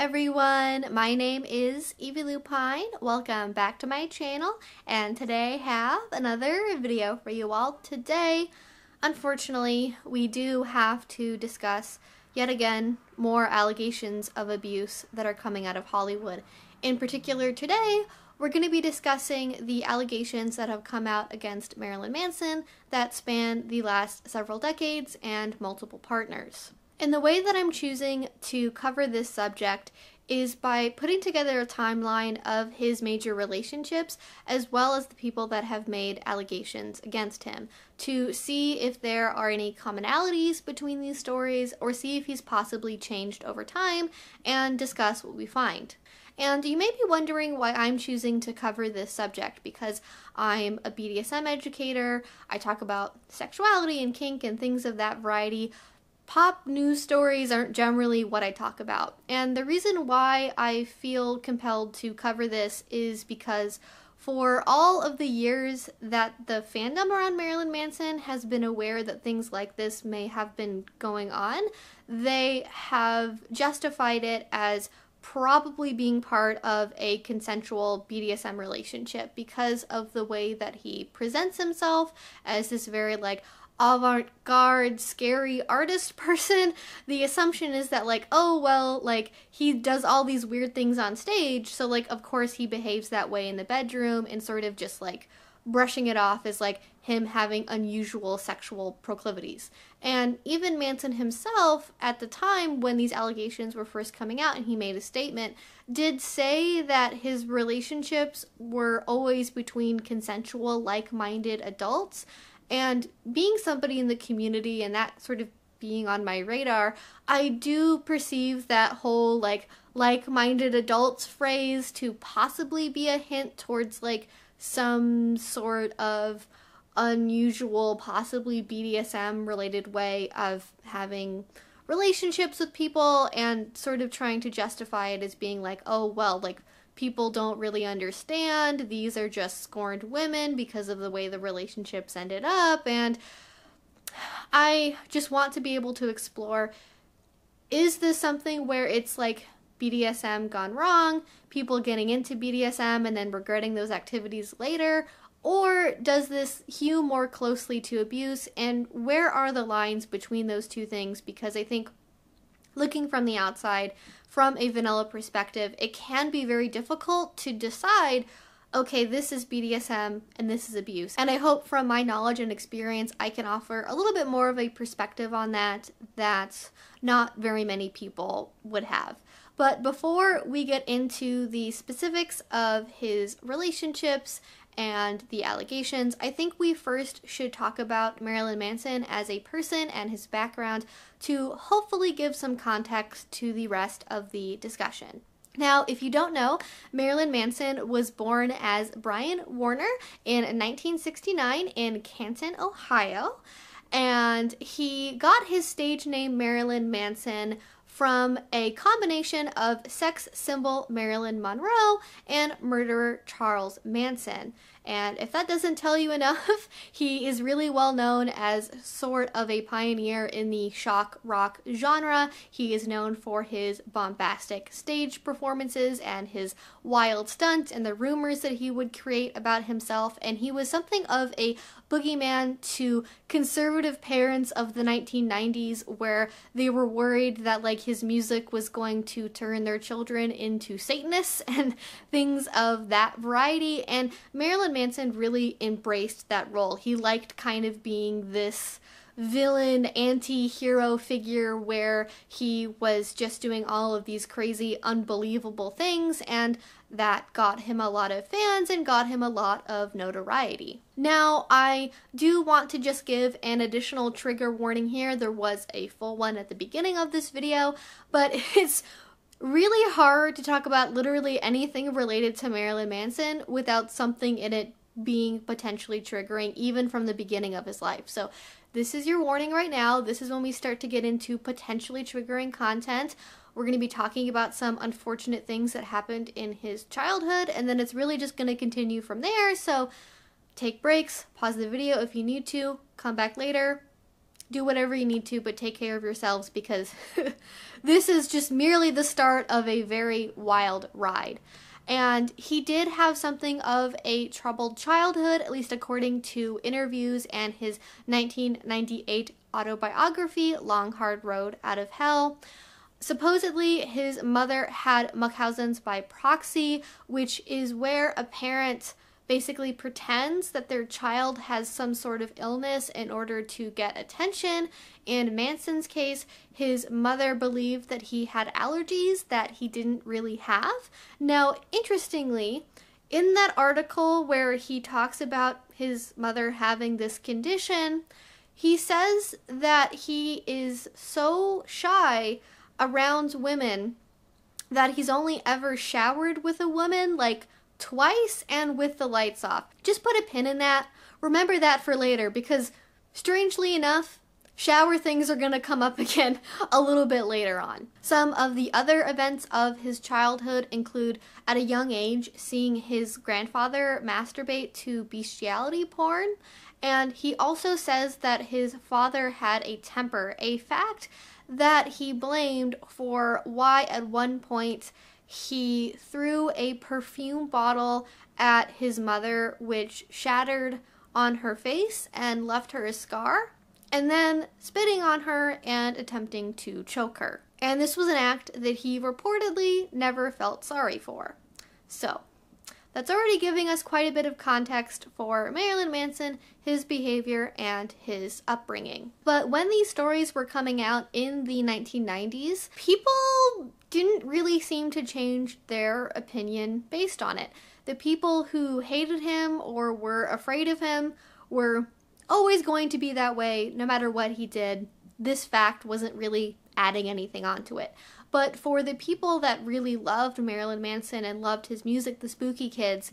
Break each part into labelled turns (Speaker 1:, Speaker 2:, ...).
Speaker 1: everyone, my name is Evie Lupine. Welcome back to my channel, and today I have another video for you all. Today, unfortunately, we do have to discuss yet again more allegations of abuse that are coming out of Hollywood. In particular, today we're going to be discussing the allegations that have come out against Marilyn Manson that span the last several decades and multiple partners. And the way that I'm choosing to cover this subject is by putting together a timeline of his major relationships as well as the people that have made allegations against him to see if there are any commonalities between these stories or see if he's possibly changed over time and discuss what we find. And you may be wondering why I'm choosing to cover this subject, because I'm a BDSM educator, I talk about sexuality and kink and things of that variety. Pop news stories aren't generally what I talk about, and the reason why I feel compelled to cover this is because for all of the years that the fandom around Marilyn Manson has been aware that things like this may have been going on, they have justified it as probably being part of a consensual BDSM relationship because of the way that he presents himself as this very avant-garde, scary artist person. The assumption is that oh well, he does all these weird things on stage, so of course he behaves that way in the bedroom, and sort of just brushing it off as him having unusual sexual proclivities. And even Manson himself, at the time when these allegations were first coming out and he made a statement, did say that his relationships were always between consensual, like-minded adults. And being somebody in the community and that sort of being on my radar, I do perceive that whole like-minded adults phrase to possibly be a hint towards some sort of unusual, possibly BDSM related way of having relationships with people, and sort of trying to justify it as being oh well, people don't really understand, these are just scorned women because of the way the relationships ended up. And I just want to be able to explore, is this something where it's BDSM gone wrong, people getting into BDSM and then regretting those activities later, or does this hew more closely to abuse, and where are the lines between those two things? Because I think looking from the outside, from a vanilla perspective, it can be very difficult to decide, okay, this is BDSM and this is abuse. And I hope from my knowledge and experience I can offer a little bit more of a perspective on that not very many people would have. But before we get into the specifics of his relationships and the allegations, I think we first should talk about Marilyn Manson as a person and his background to hopefully give some context to the rest of the discussion. Now, if you don't know, Marilyn Manson was born as Brian Warner in 1969 in Canton, Ohio, and he got his stage name Marilyn Manson from a combination of sex symbol Marilyn Monroe and murderer Charles Manson. And if that doesn't tell you enough, he is really well known as sort of a pioneer in the shock rock genre. He is known for his bombastic stage performances and his wild stunts and the rumors that he would create about himself, and he was something of a boogeyman to conservative parents of the 1990s, where they were worried that his music was going to turn their children into Satanists and things of that variety. And Marilyn Manson really embraced that role. He liked kind of being this villain, anti-hero figure where he was just doing all of these crazy, unbelievable things, and that got him a lot of fans and got him a lot of notoriety. Now, I do want to just give an additional trigger warning here. There was a full one at the beginning of this video, but it's really hard to talk about literally anything related to Marilyn Manson without something in it being potentially triggering, even from the beginning of his life. So this is your warning right now. This is when we start to get into potentially triggering content. We're going to be talking about some unfortunate things that happened in his childhood, and then it's really just going to continue from there. So take breaks, pause the video if you need to, come back later, do whatever you need to, but take care of yourselves, because this is just merely the start of a very wild ride. And he did have something of a troubled childhood, at least according to interviews and his 1998 autobiography, Long Hard Road Out of Hell. Supposedly, his mother had Munchausen's by proxy, which is where a parent basically pretends that their child has some sort of illness in order to get attention. In Manson's case, his mother believed that he had allergies that he didn't really have. Now, interestingly, in that article where he talks about his mother having this condition, he says that he is so shy around women that he's only ever showered with a woman like twice and with the lights off. Just put a pin in that. Remember that for later, because strangely enough, shower things are gonna come up again a little bit later on. Some of the other events of his childhood include, at a young age, seeing his grandfather masturbate to bestiality porn, and he also says that his father had a temper, a fact that he blamed for why at one point he threw a perfume bottle at his mother, which shattered on her face and left her a scar, and then spitting on her and attempting to choke her. And this was an act that he reportedly never felt sorry for. So, that's already giving us quite a bit of context for Marilyn Manson, his behavior, and his upbringing. But when these stories were coming out in the 1990s, people didn't really seem to change their opinion based on it. The people who hated him or were afraid of him were always going to be that way no matter what he did. This fact wasn't really adding anything onto it. But for the people that really loved Marilyn Manson and loved his music, the Spooky Kids,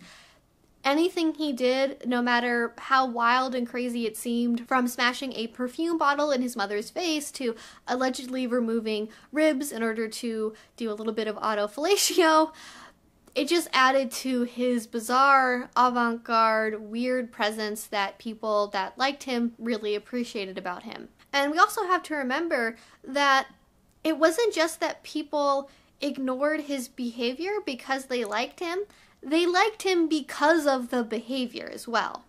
Speaker 1: anything he did, no matter how wild and crazy it seemed, from smashing a perfume bottle in his mother's face to allegedly removing ribs in order to do a little bit of autofellatio, it just added to his bizarre, avant-garde, weird presence that people that liked him really appreciated about him. And we also have to remember that it wasn't just that people ignored his behavior because they liked him because of the behavior as well.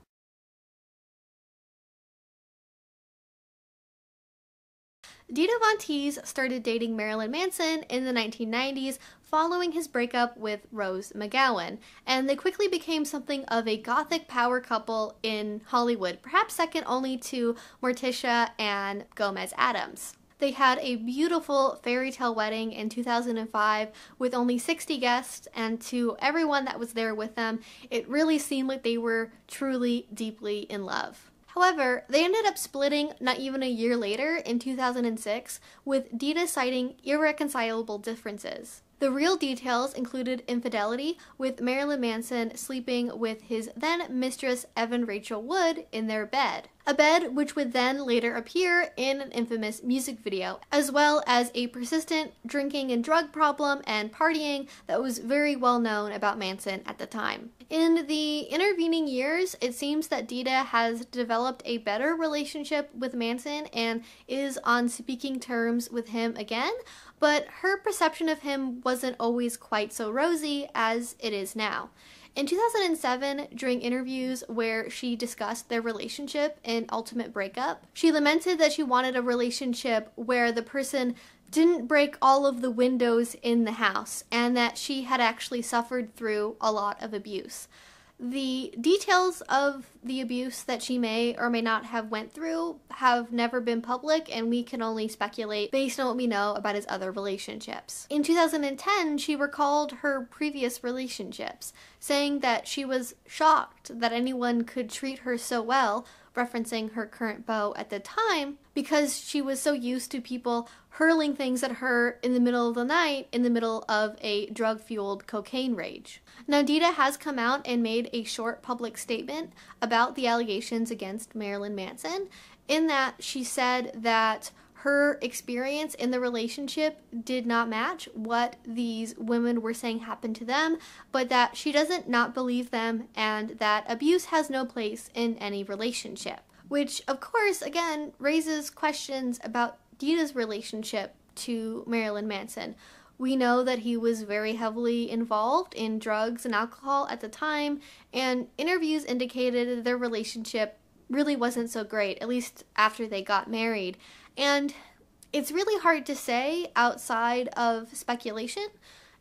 Speaker 1: Dita Von Teese started dating Marilyn Manson in the 1990s following his breakup with Rose McGowan, and they quickly became something of a gothic power couple in Hollywood, perhaps second only to Morticia and Gomez Addams. They had a beautiful fairy tale wedding in 2005 with only 60 guests, and to everyone that was there with them, it really seemed like they were truly, deeply in love. However, they ended up splitting not even a year later in 2006, with Dita citing irreconcilable differences. The real details included infidelity, with Marilyn Manson sleeping with his then mistress Evan Rachel Wood in their bed. A bed which would then later appear in an infamous music video, as well as a persistent drinking and drug problem and partying that was very well known about Manson at the time. In the intervening years, it seems that Dita has developed a better relationship with Manson and is on speaking terms with him again, but her perception of him wasn't always quite so rosy as it is now. In 2007, during interviews where she discussed their relationship and ultimate breakup, she lamented that she wanted a relationship where the person didn't break all of the windows in the house, and that she had actually suffered through a lot of abuse. The details of the abuse that she may or may not have went through have never been public, and we can only speculate based on what we know about his other relationships. In 2010, she recalled her previous relationships, saying that she was shocked that anyone could treat her so well, referencing her current beau at the time, because she was so used to people hurling things at her in the middle of the night in the middle of a drug-fueled cocaine rage. Now, Dita has come out and made a short public statement about the allegations against Marilyn Manson, in that she said that her experience in the relationship did not match what these women were saying happened to them, but that she doesn't not believe them and that abuse has no place in any relationship. which of course, again, raises questions about Dita's relationship to Marilyn Manson. We know that he was very heavily involved in drugs and alcohol at the time, and interviews indicated that their relationship really wasn't so great, at least after they got married. And it's really hard to say outside of speculation.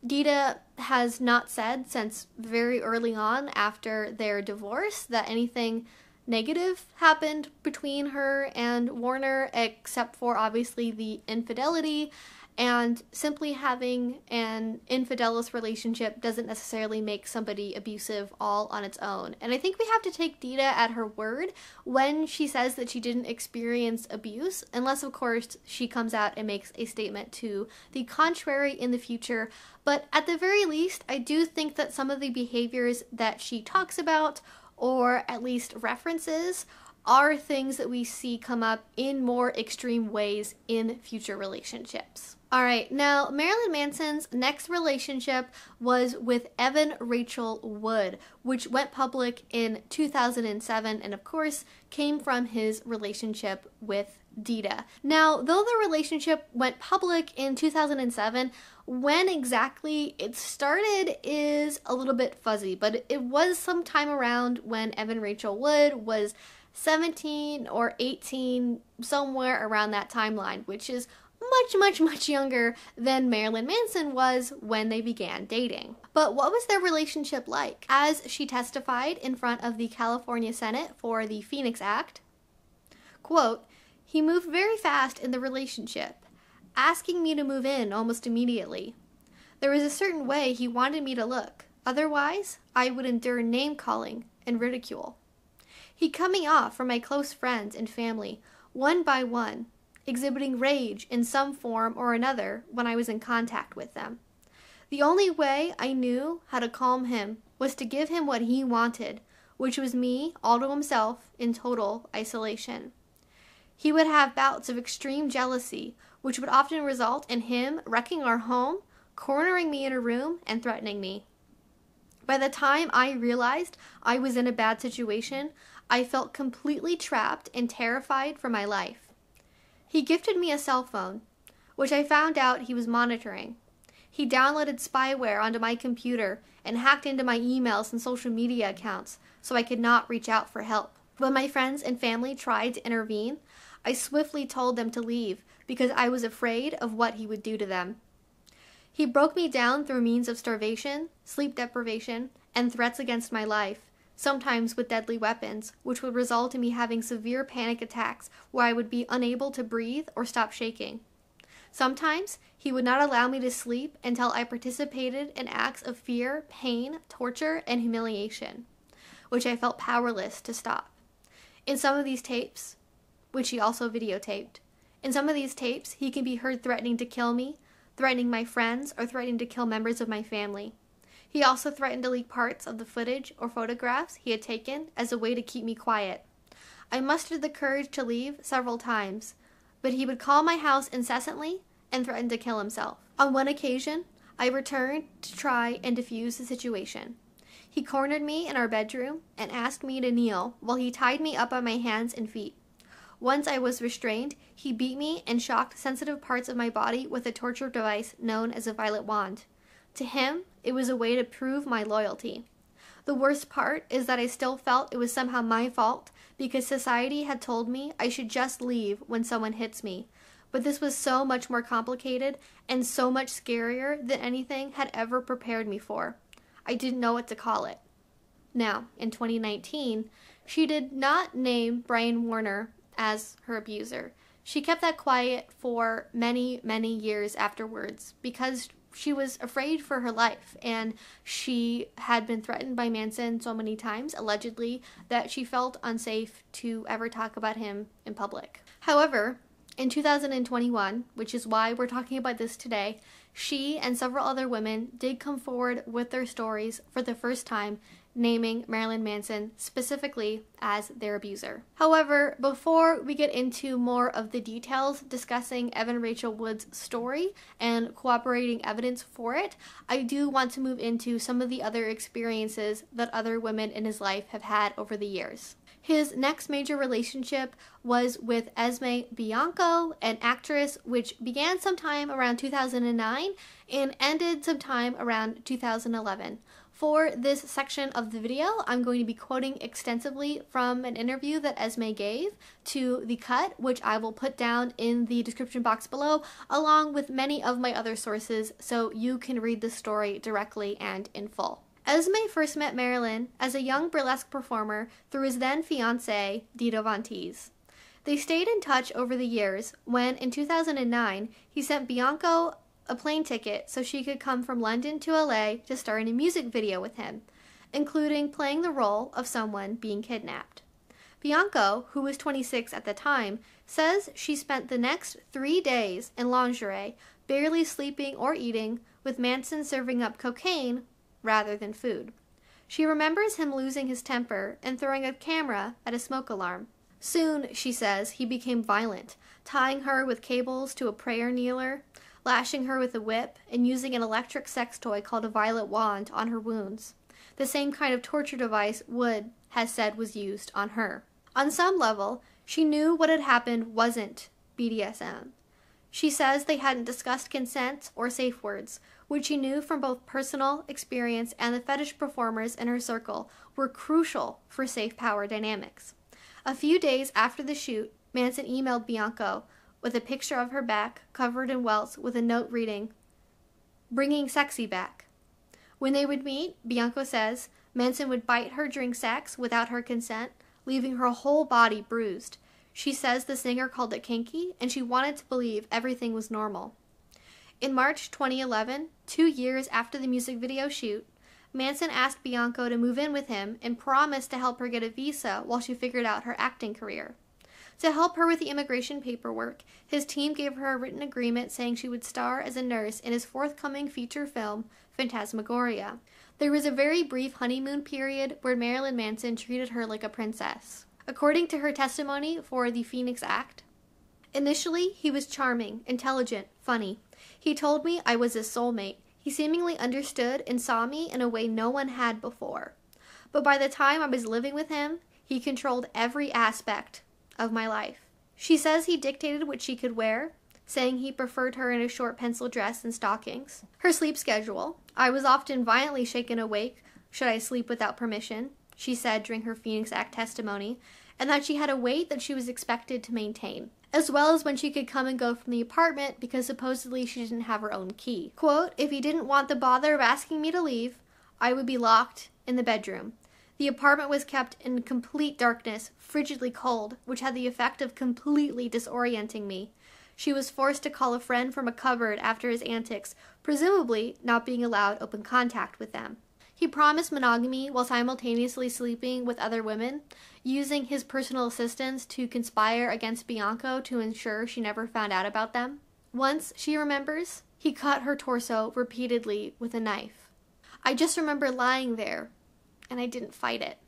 Speaker 1: Dita has not said since very early on after their divorce that anything negative happened between her and Warner, except for obviously the infidelity. And simply having an infidelous relationship doesn't necessarily make somebody abusive all on its own. And I think we have to take Dita at her word when she says that she didn't experience abuse, unless of course she comes out and makes a statement to the contrary in the future. But at the very least, I do think that some of the behaviors that she talks about, or at least references, are things that we see come up in more extreme ways in future relationships. Alright, now Marilyn Manson's next relationship was with Evan Rachel Wood, which went public in 2007 and of course came from his relationship with Dita. Now, though the relationship went public in 2007, when exactly it started is a little bit fuzzy, but it was sometime around when Evan Rachel Wood was 17 or 18, somewhere around that timeline, which is much younger than Marilyn Manson was when they began dating. But what was their relationship like? As she testified in front of the California Senate for the Phoenix Act, quote, "He moved very fast in the relationship, asking me to move in almost immediately. There was a certain way he wanted me to look. Otherwise, I would endure name-calling and ridicule. He cut me off from my close friends and family, one by one, exhibiting rage in some form or another when I was in contact with them. The only way I knew how to calm him was to give him what he wanted, which was me all to himself in total isolation. He would have bouts of extreme jealousy, which would often result in him wrecking our home, cornering me in a room, and threatening me. By the time I realized I was in a bad situation, I felt completely trapped and terrified for my life. He gifted me a cell phone, which I found out he was monitoring. He downloaded spyware onto my computer and hacked into my emails and social media accounts so I could not reach out for help. When my friends and family tried to intervene, I swiftly told them to leave because I was afraid of what he would do to them. He broke me down through means of starvation, sleep deprivation, and threats against my life, sometimes with deadly weapons, which would result in me having severe panic attacks where I would be unable to breathe or stop shaking. Sometimes he would not allow me to sleep until I participated in acts of fear, pain, torture, and humiliation, which I felt powerless to stop. In some of these tapes, which he also videotaped, he can be heard threatening to kill me, threatening my friends, or threatening to kill members of my family. He also threatened to leak parts of the footage or photographs he had taken as a way to keep me quiet. I mustered the courage to leave several times, but he would call my house incessantly and threaten to kill himself. On one occasion, I returned to try and defuse the situation. He cornered me in our bedroom and asked me to kneel while he tied me up on my hands and feet. Once I was restrained, he beat me and shocked sensitive parts of my body with a torture device known as a violet wand. To him, it was a way to prove my loyalty. The worst part is that I still felt it was somehow my fault because society had told me I should just leave when someone hits me. But this was so much more complicated and so much scarier than anything had ever prepared me for. I didn't know what to call it. Now, in 2019, she did not name Brian Warner as her abuser. She kept that quiet for many years afterwards because she was afraid for her life, and she had been threatened by Manson so many times, allegedly, that she felt unsafe to ever talk about him in public. However, in 2021, which is why we're talking about this today, she and several other women did come forward with their stories for the first time, naming Marilyn Manson specifically as their abuser. However, before we get into more of the details discussing Evan Rachel Wood's story and cooperating evidence for it, I do want to move into some of the other experiences that other women in his life have had over the years. His next major relationship was with Esme Bianco, an actress, which began sometime around 2009 and ended sometime around 2011. For this section of the video, I'm going to be quoting extensively from an interview that Esme gave to The Cut, which I will put down in the description box below, along with many of my other sources, so you can read the story directly and in full. Esme first met Marilyn as a young burlesque performer through his then-fiancé, Dito Von Teese. They stayed in touch over the years when, in 2009, he sent Bianco a plane ticket so she could come from London to LA to star in a music video with him, including playing the role of someone being kidnapped. Bianco, who was 26 at the time, says she spent the next 3 days in lingerie, barely sleeping or eating, with Manson serving up cocaine rather than food. She remembers him losing his temper and throwing a camera at a smoke alarm. Soon, she says, he became violent, tying her with cables to a prayer kneeler, lashing her with a whip, and using an electric sex toy called a violet wand on her wounds, the same kind of torture device Wood has said was used on her. On some level, she knew what had happened wasn't BDSM. She says they hadn't discussed consent or safe words, which she knew from both personal experience and the fetish performers in her circle were crucial for safe power dynamics. A few days after the shoot, Manson emailed Bianco with a picture of her back covered in welts with a note reading, "Bringing sexy back." When they would meet, Bianco says, Manson would bite her during sex without her consent, leaving her whole body bruised. She says the singer called it kinky, and she wanted to believe everything was normal. In March 2011, 2 years after the music video shoot, Manson asked Bianco to move in with him and promised to help her get a visa while she figured out her acting career. To help her with the immigration paperwork, his team gave her a written agreement saying she would star as a nurse in his forthcoming feature film, Phantasmagoria. There was a very brief honeymoon period where Marilyn Manson treated her like a princess. According to her testimony for the Phoenix Act, initially he was charming, intelligent, funny. He told me I was his soulmate. He seemingly understood and saw me in a way no one had before. But by the time I was living with him, he controlled every aspect of my life. She says he dictated what she could wear, saying he preferred her in a short pencil dress and stockings. Her sleep schedule. I was often violently shaken awake should I sleep without permission, she said during her Phoenix Act testimony, and that she had a weight that she was expected to maintain, as well as when she could come and go from the apartment because supposedly she didn't have her own key. Quote, "If he didn't want the bother of asking me to leave, I would be locked in the bedroom. The apartment was kept in complete darkness, frigidly cold, which had the effect of completely disorienting me. She was forced to call a friend from a cupboard after his antics, presumably not being allowed open contact with them." He promised monogamy while simultaneously sleeping with other women, using his personal assistants to conspire against Bianco to ensure she never found out about them. Once, she remembers, he cut her torso repeatedly with a knife. "I just remember lying there, and I didn't fight it."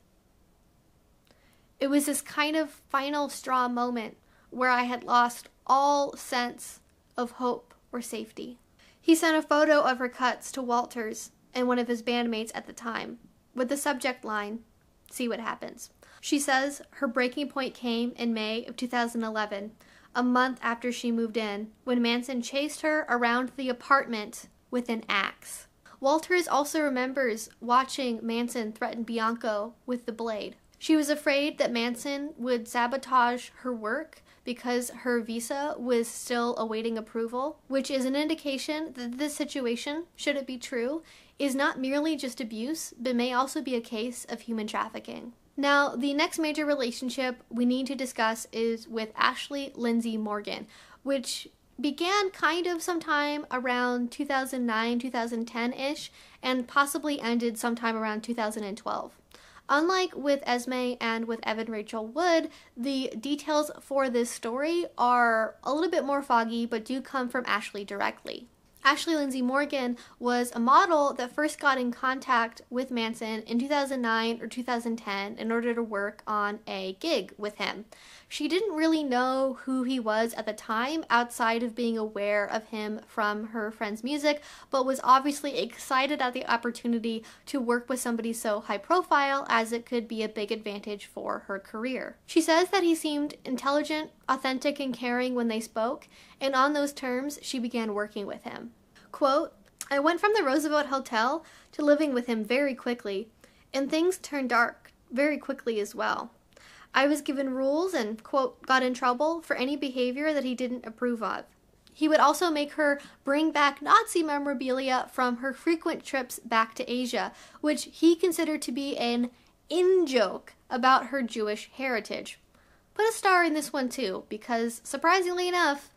Speaker 1: It was this kind of final straw moment where I had lost all sense of hope or safety. He sent a photo of her cuts to Walters and one of his bandmates at the time, with the subject line, "See what happens." She says her breaking point came in May of 2011, a month after she moved in, when Manson chased her around the apartment with an axe. Walters also remembers watching Manson threaten Bianco with the blade. She was afraid that Manson would sabotage her work because her visa was still awaiting approval, which is an indication that this situation, should it be true, is not merely just abuse, but may also be a case of human trafficking. Now, the next major relationship we need to discuss is with Ashley Lindsay Morgan, which began kind of sometime around 2009, 2010-ish, and possibly ended sometime around 2012. Unlike with Esme and with Evan Rachel Wood, the details for this story are a little bit more foggy, but do come from Ashley directly. Ashley Lindsay Morgan was a model that first got in contact with Manson in 2009 or 2010 in order to work on a gig with him. she didn't really know who he was at the time outside of being aware of him from her friend's music, but was obviously excited at the opportunity to work with somebody so high profile, as it could be a big advantage for her career. She says that he seemed intelligent, authentic, and caring when they spoke, and on those terms, she began working with him. Quote, "I went from the Roosevelt Hotel to living with him very quickly, and things turned dark very quickly as well. I was given rules and, quote, got in trouble for any behavior that he didn't approve of. He would also make her bring back Nazi memorabilia from her frequent trips back to Asia, which he considered to be an in-joke about her Jewish heritage." Put a star in this one too, because surprisingly enough,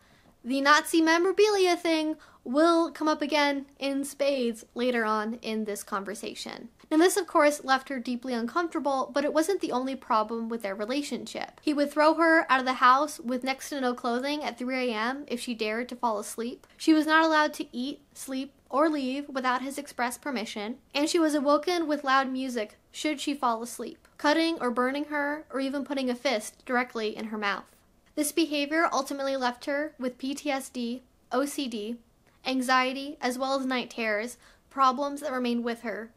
Speaker 1: the Nazi memorabilia thing will come up again in spades later on in this conversation. Now this of course left her deeply uncomfortable, but it wasn't the only problem with their relationship. He would throw her out of the house with next to no clothing at 3 a.m. if she dared to fall asleep. She was not allowed to eat, sleep, or leave without his express permission, and she was awoken with loud music should she fall asleep, cutting or burning her, or even putting a fist directly in her mouth. This behavior ultimately left her with PTSD, OCD, anxiety, as well as night terrors, problems that remain with her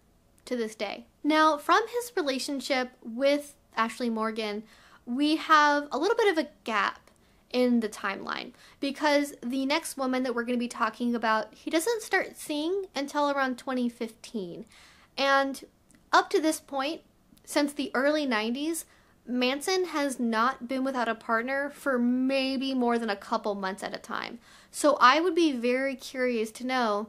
Speaker 1: to this day. Now, from his relationship with Ashley Morgan, we have a little bit of a gap in the timeline, because the next woman that we're going to be talking about, he doesn't start seeing until around 2015. And up to this point, since the early 90s, Manson has not been without a partner for maybe more than a couple months at a time. So I would be very curious to know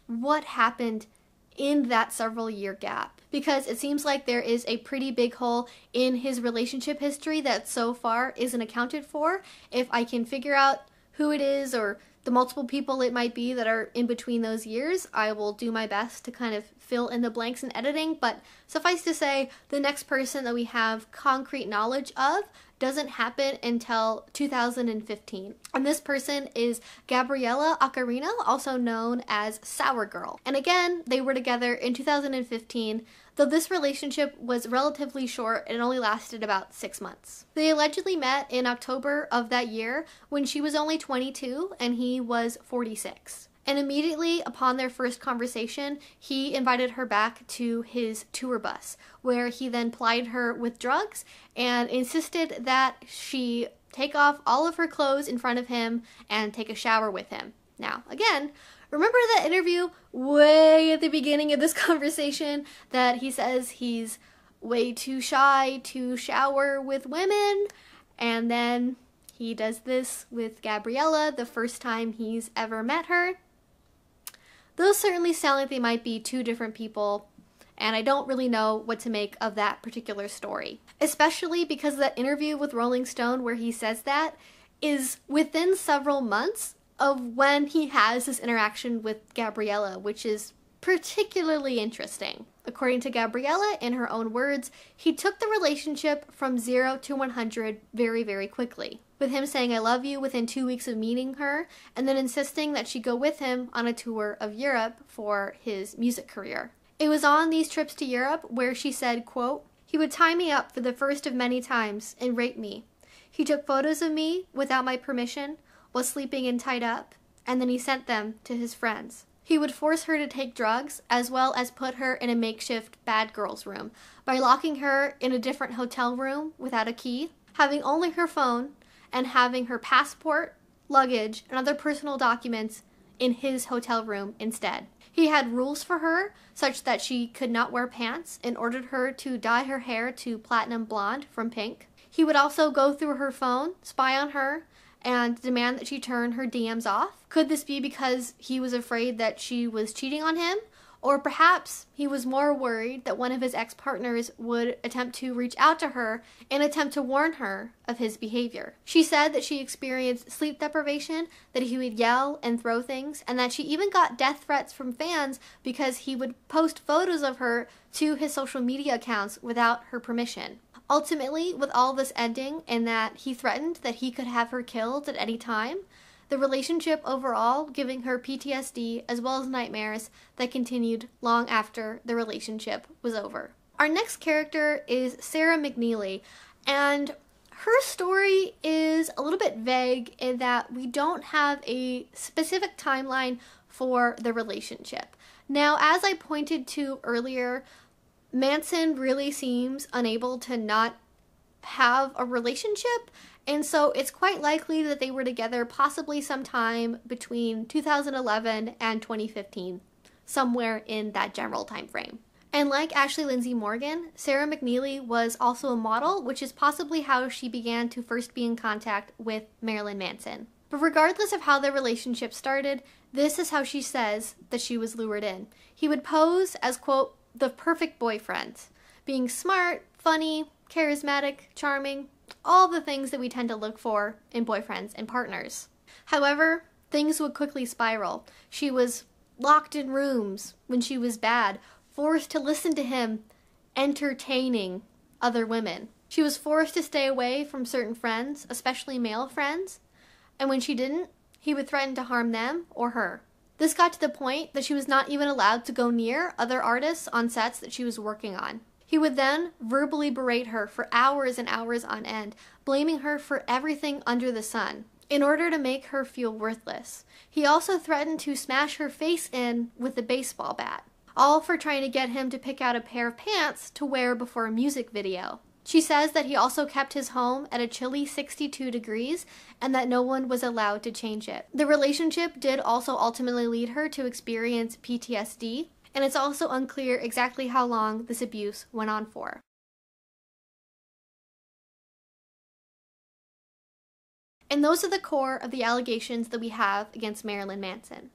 Speaker 1: what happened in that several year gap, because it seems like there is a pretty big hole in his relationship history that so far isn't accounted for. If I can figure out who it is or the multiple people it might be that are in between those years, I will do my best to kind of fill in the blanks in editing, but suffice to say, the next person that we have concrete knowledge of doesn't happen until 2015. And this person is Gabriella Ocarina, also known as Sour Girl. And again, they were together in 2015, though this relationship was relatively short and only lasted about 6 months. They allegedly met in October of that year when she was only 22 and he was 46. And immediately upon their first conversation, he invited her back to his tour bus, where he then plied her with drugs and insisted that she take off all of her clothes in front of him and take a shower with him. Now, again, remember that interview way at the beginning of this conversation that he says he's way too shy to shower with women? And then he does this with Gabriella the first time he's ever met her. Those certainly sound like they might be two different people, and I don't really know what to make of that particular story. Especially because that interview with Rolling Stone where he says that is within several months of when he has this interaction with Gabriella, which is particularly interesting. According to Gabriella, in her own words, he took the relationship from 0 to 100 very, very quickly, with him saying I love you within 2 weeks of meeting her, and then insisting that she go with him on a tour of Europe for his music career. It was on these trips to Europe where she said, quote, "He would tie me up for the first of many times and rape me. He took photos of me without my permission, was sleeping and tied up, and then he sent them to his friends. He would force her to take drugs, as well as put her in a makeshift bad girl's room by locking her in a different hotel room without a key, having only her phone, and having her passport, luggage, and other personal documents in his hotel room instead. He had rules for her, such that she could not wear pants, and ordered her to dye her hair to platinum blonde from pink. He would also go through her phone, spy on her, and demand that she turn her DMs off. Could this be because he was afraid that she was cheating on him? Or perhaps he was more worried that one of his ex-partners would attempt to reach out to her and attempt to warn her of his behavior. She said that she experienced sleep deprivation, that he would yell and throw things, and that she even got death threats from fans because he would post photos of her to his social media accounts without her permission. Ultimately, with all this ending in that he threatened that he could have her killed at any time, the relationship overall giving her PTSD as well as nightmares that continued long after the relationship was over. Our next character is Sarah McNeely, and her story is a little bit vague in that we don't have a specific timeline for the relationship. Now, as I pointed to earlier, Manson really seems unable to not have a relationship, and so it's quite likely that they were together possibly sometime between 2011 and 2015, somewhere in that general time frame. And like Ashley Lindsay Morgan, Sarah McNeely was also a model, which is possibly how she began to first be in contact with Marilyn Manson. But regardless of how their relationship started, this is how she says that she was lured in. He would pose as, quote, the perfect boyfriend, being smart, funny, charismatic, charming, all the things that we tend to look for in boyfriends and partners. However, things would quickly spiral. She was locked in rooms when she was bad, forced to listen to him entertaining other women. She was forced to stay away from certain friends, especially male friends, and when she didn't, he would threaten to harm them or her. This got to the point that she was not even allowed to go near other artists on sets that she was working on. He would then verbally berate her for hours and hours on end, blaming her for everything under the sun, in order to make her feel worthless. He also threatened to smash her face in with a baseball bat, all for trying to get him to pick out a pair of pants to wear before a music video. She says that he also kept his home at a chilly 62 degrees and that no one was allowed to change it. The relationship did also ultimately lead her to experience PTSD, and it's also unclear exactly how long this abuse went on for. And those are the core of the allegations that we have against Marilyn Manson.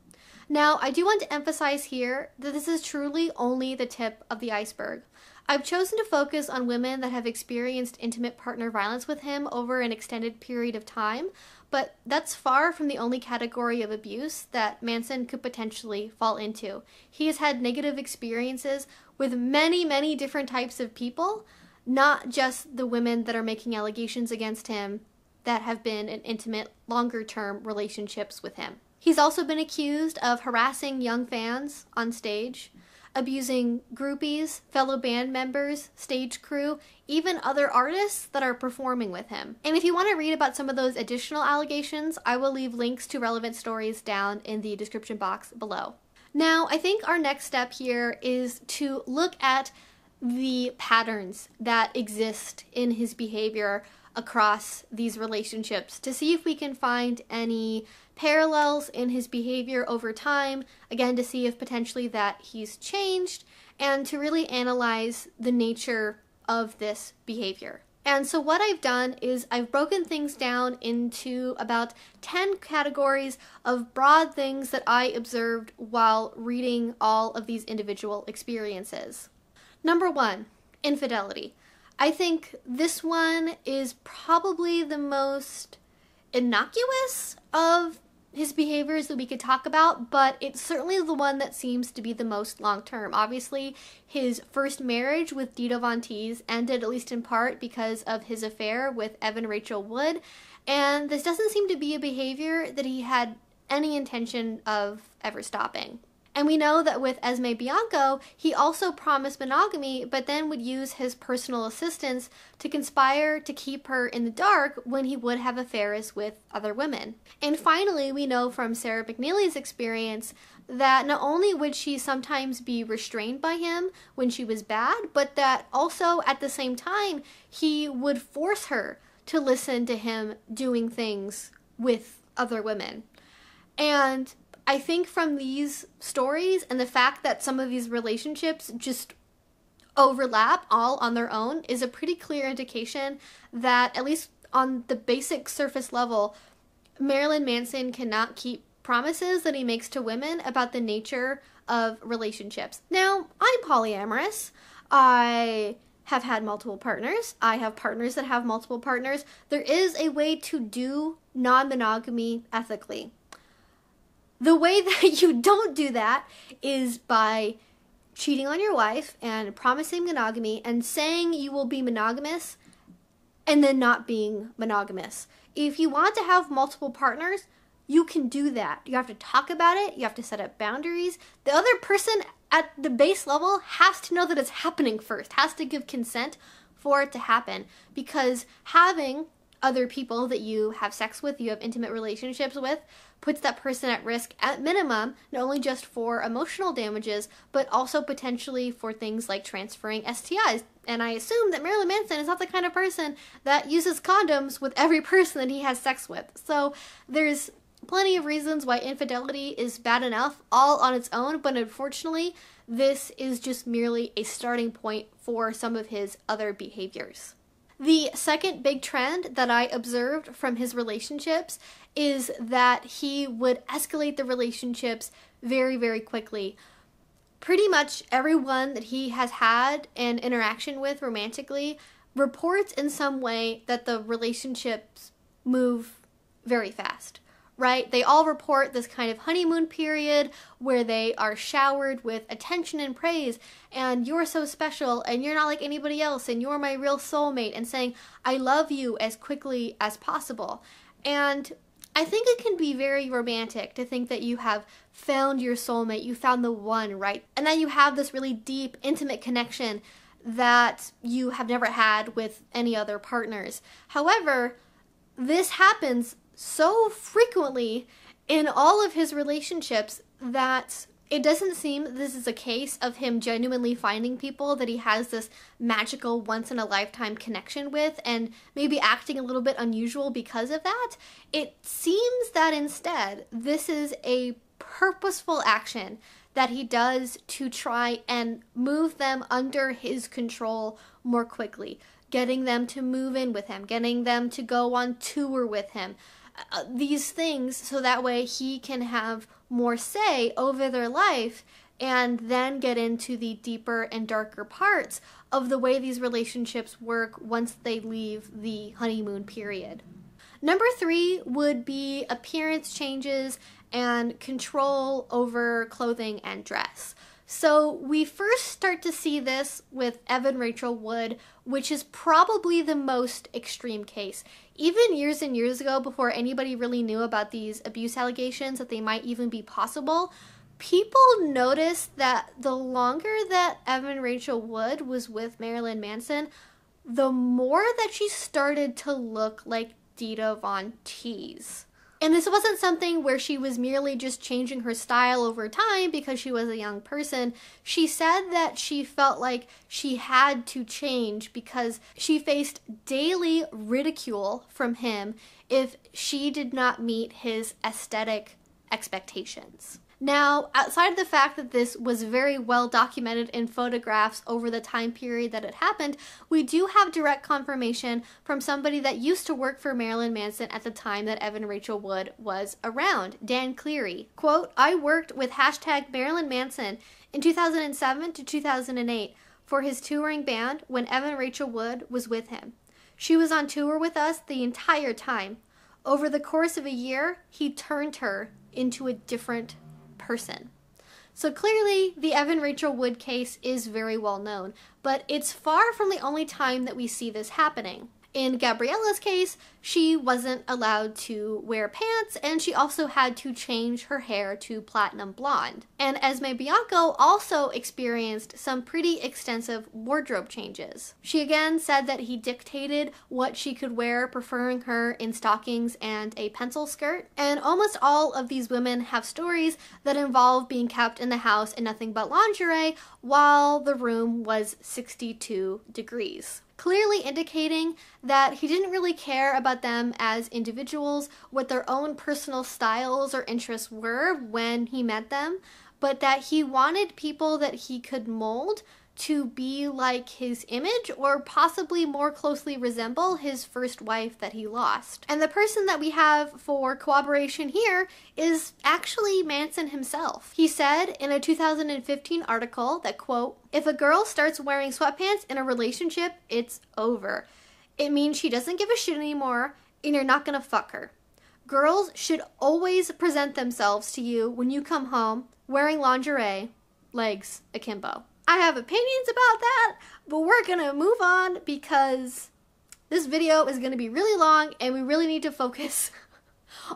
Speaker 1: Now, I do want to emphasize here that this is truly only the tip of the iceberg. I've chosen to focus on women that have experienced intimate partner violence with him over an extended period of time, but that's far from the only category of abuse that Manson could potentially fall into. He has had negative experiences with many, many different types of people, not just the women that are making allegations against him that have been in intimate, longer-term relationships with him. He's also been accused of harassing young fans on stage, abusing groupies, fellow band members, stage crew, even other artists that are performing with him. And if you want to read about some of those additional allegations, I will leave links to relevant stories down in the description box below. Now, I think our next step here is to look at the patterns that exist in his behavior across these relationships to see if we can find any parallels in his behavior over time, again, to see if potentially that he's changed, and to really analyze the nature of this behavior. And so what I've done is I've broken things down into about 10 categories of broad things that I observed while reading all of these individual experiences. Number 1, infidelity. I think this one is probably the most innocuous of his behaviors that we could talk about, but it's certainly the one that seems to be the most long-term. Obviously, his first marriage with Dito Von Teese ended, at least in part, because of his affair with Evan Rachel Wood, and this doesn't seem to be a behavior that he had any intention of ever stopping. And we know that with Esme Bianco, he also promised monogamy, but then would use his personal assistants to conspire to keep her in the dark when he would have affairs with other women. And finally, we know from Sarah McNeely's experience that not only would she sometimes be restrained by him when she was bad, but that also at the same time, he would force her to listen to him doing things with other women. And I think from these stories and the fact that some of these relationships just overlap all on their own is a pretty clear indication that, at least on the basic surface level, Marilyn Manson cannot keep promises that he makes to women about the nature of relationships. Now, I'm polyamorous. I have had multiple partners. I have partners that have multiple partners. There is a way to do non-monogamy ethically. The way that you don't do that is by cheating on your wife and promising monogamy and saying you will be monogamous and then not being monogamous. If you want to have multiple partners, you can do that. You have to talk about it. You have to set up boundaries. The other person at the base level has to know that it's happening first, has to give consent for it to happen, because having other people that you have sex with, you have intimate relationships with, puts that person at risk at minimum, not only just for emotional damages, but also potentially for things like transferring STIs. And I assume that Marilyn Manson is not the kind of person that uses condoms with every person that he has sex with. So there's plenty of reasons why infidelity is bad enough all on its own, but unfortunately, this is just merely a starting point for some of his other behaviors. The second big trend that I observed from his relationships is that he would escalate the relationships very, very quickly. Pretty much everyone that he has had an interaction with romantically reports in some way that the relationships move very fast. Right? They all report this kind of honeymoon period where they are showered with attention and praise, and you're so special, and you're not like anybody else, and you're my real soulmate, and saying, I love you as quickly as possible. And I think it can be very romantic to think that you have found your soulmate, you found the one, right? And then you have this really deep, intimate connection that you have never had with any other partners. However, this happens so frequently in all of his relationships that it doesn't seem this is a case of him genuinely finding people that he has this magical once-in-a-lifetime connection with and maybe acting a little bit unusual because of that. It seems that instead this is a purposeful action that he does to try and move them under his control more quickly, getting them to move in with him, getting them to go on tour with him. These things so that way he can have more say over their life and then get into the deeper and darker parts of the way these relationships work once they leave the honeymoon period. Number 3 would be appearance changes and control over clothing and dress. So we first start to see this with Evan Rachel Wood, which is probably the most extreme case. Even years and years ago, before anybody really knew about these abuse allegations, that they might even be possible, people noticed that the longer that Evan Rachel Wood was with Marilyn Manson, the more that she started to look like Dita Von Teese. And this wasn't something where she was merely just changing her style over time because she was a young person. She said that she felt like she had to change because she faced daily ridicule from him if she did not meet his aesthetic expectations. Now, outside of the fact that this was very well documented in photographs over the time period that it happened, we do have direct confirmation from somebody that used to work for Marilyn Manson at the time that Evan Rachel Wood was around, Dan Cleary. Quote, I worked with #Marilyn Manson in 2007 to 2008 for his touring band when Evan Rachel Wood was with him. She was on tour with us the entire time. Over the course of a year, he turned her into a different person. So clearly the Evan Rachel Wood case is very well known, but it's far from the only time that we see this happening. In Gabriella's case, she wasn't allowed to wear pants, and she also had to change her hair to platinum blonde. And Esme Bianco also experienced some pretty extensive wardrobe changes. She again said that he dictated what she could wear, preferring her in stockings and a pencil skirt. And almost all of these women have stories that involve being kept in the house in nothing but lingerie while the room was 62 degrees. Clearly indicating that he didn't really care about them as individuals, what their own personal styles or interests were when he met them, but that he wanted people that he could mold to be like his image or possibly more closely resemble his first wife that he lost. And the person that we have for corroboration here is actually Manson himself. He said in a 2015 article that, quote, if a girl starts wearing sweatpants in a relationship, it's over. It means she doesn't give a shit anymore and you're not gonna fuck her. Girls should always present themselves to you when you come home wearing lingerie, legs akimbo. I have opinions about that, but we're gonna move on because this video is gonna be really long and we really need to focus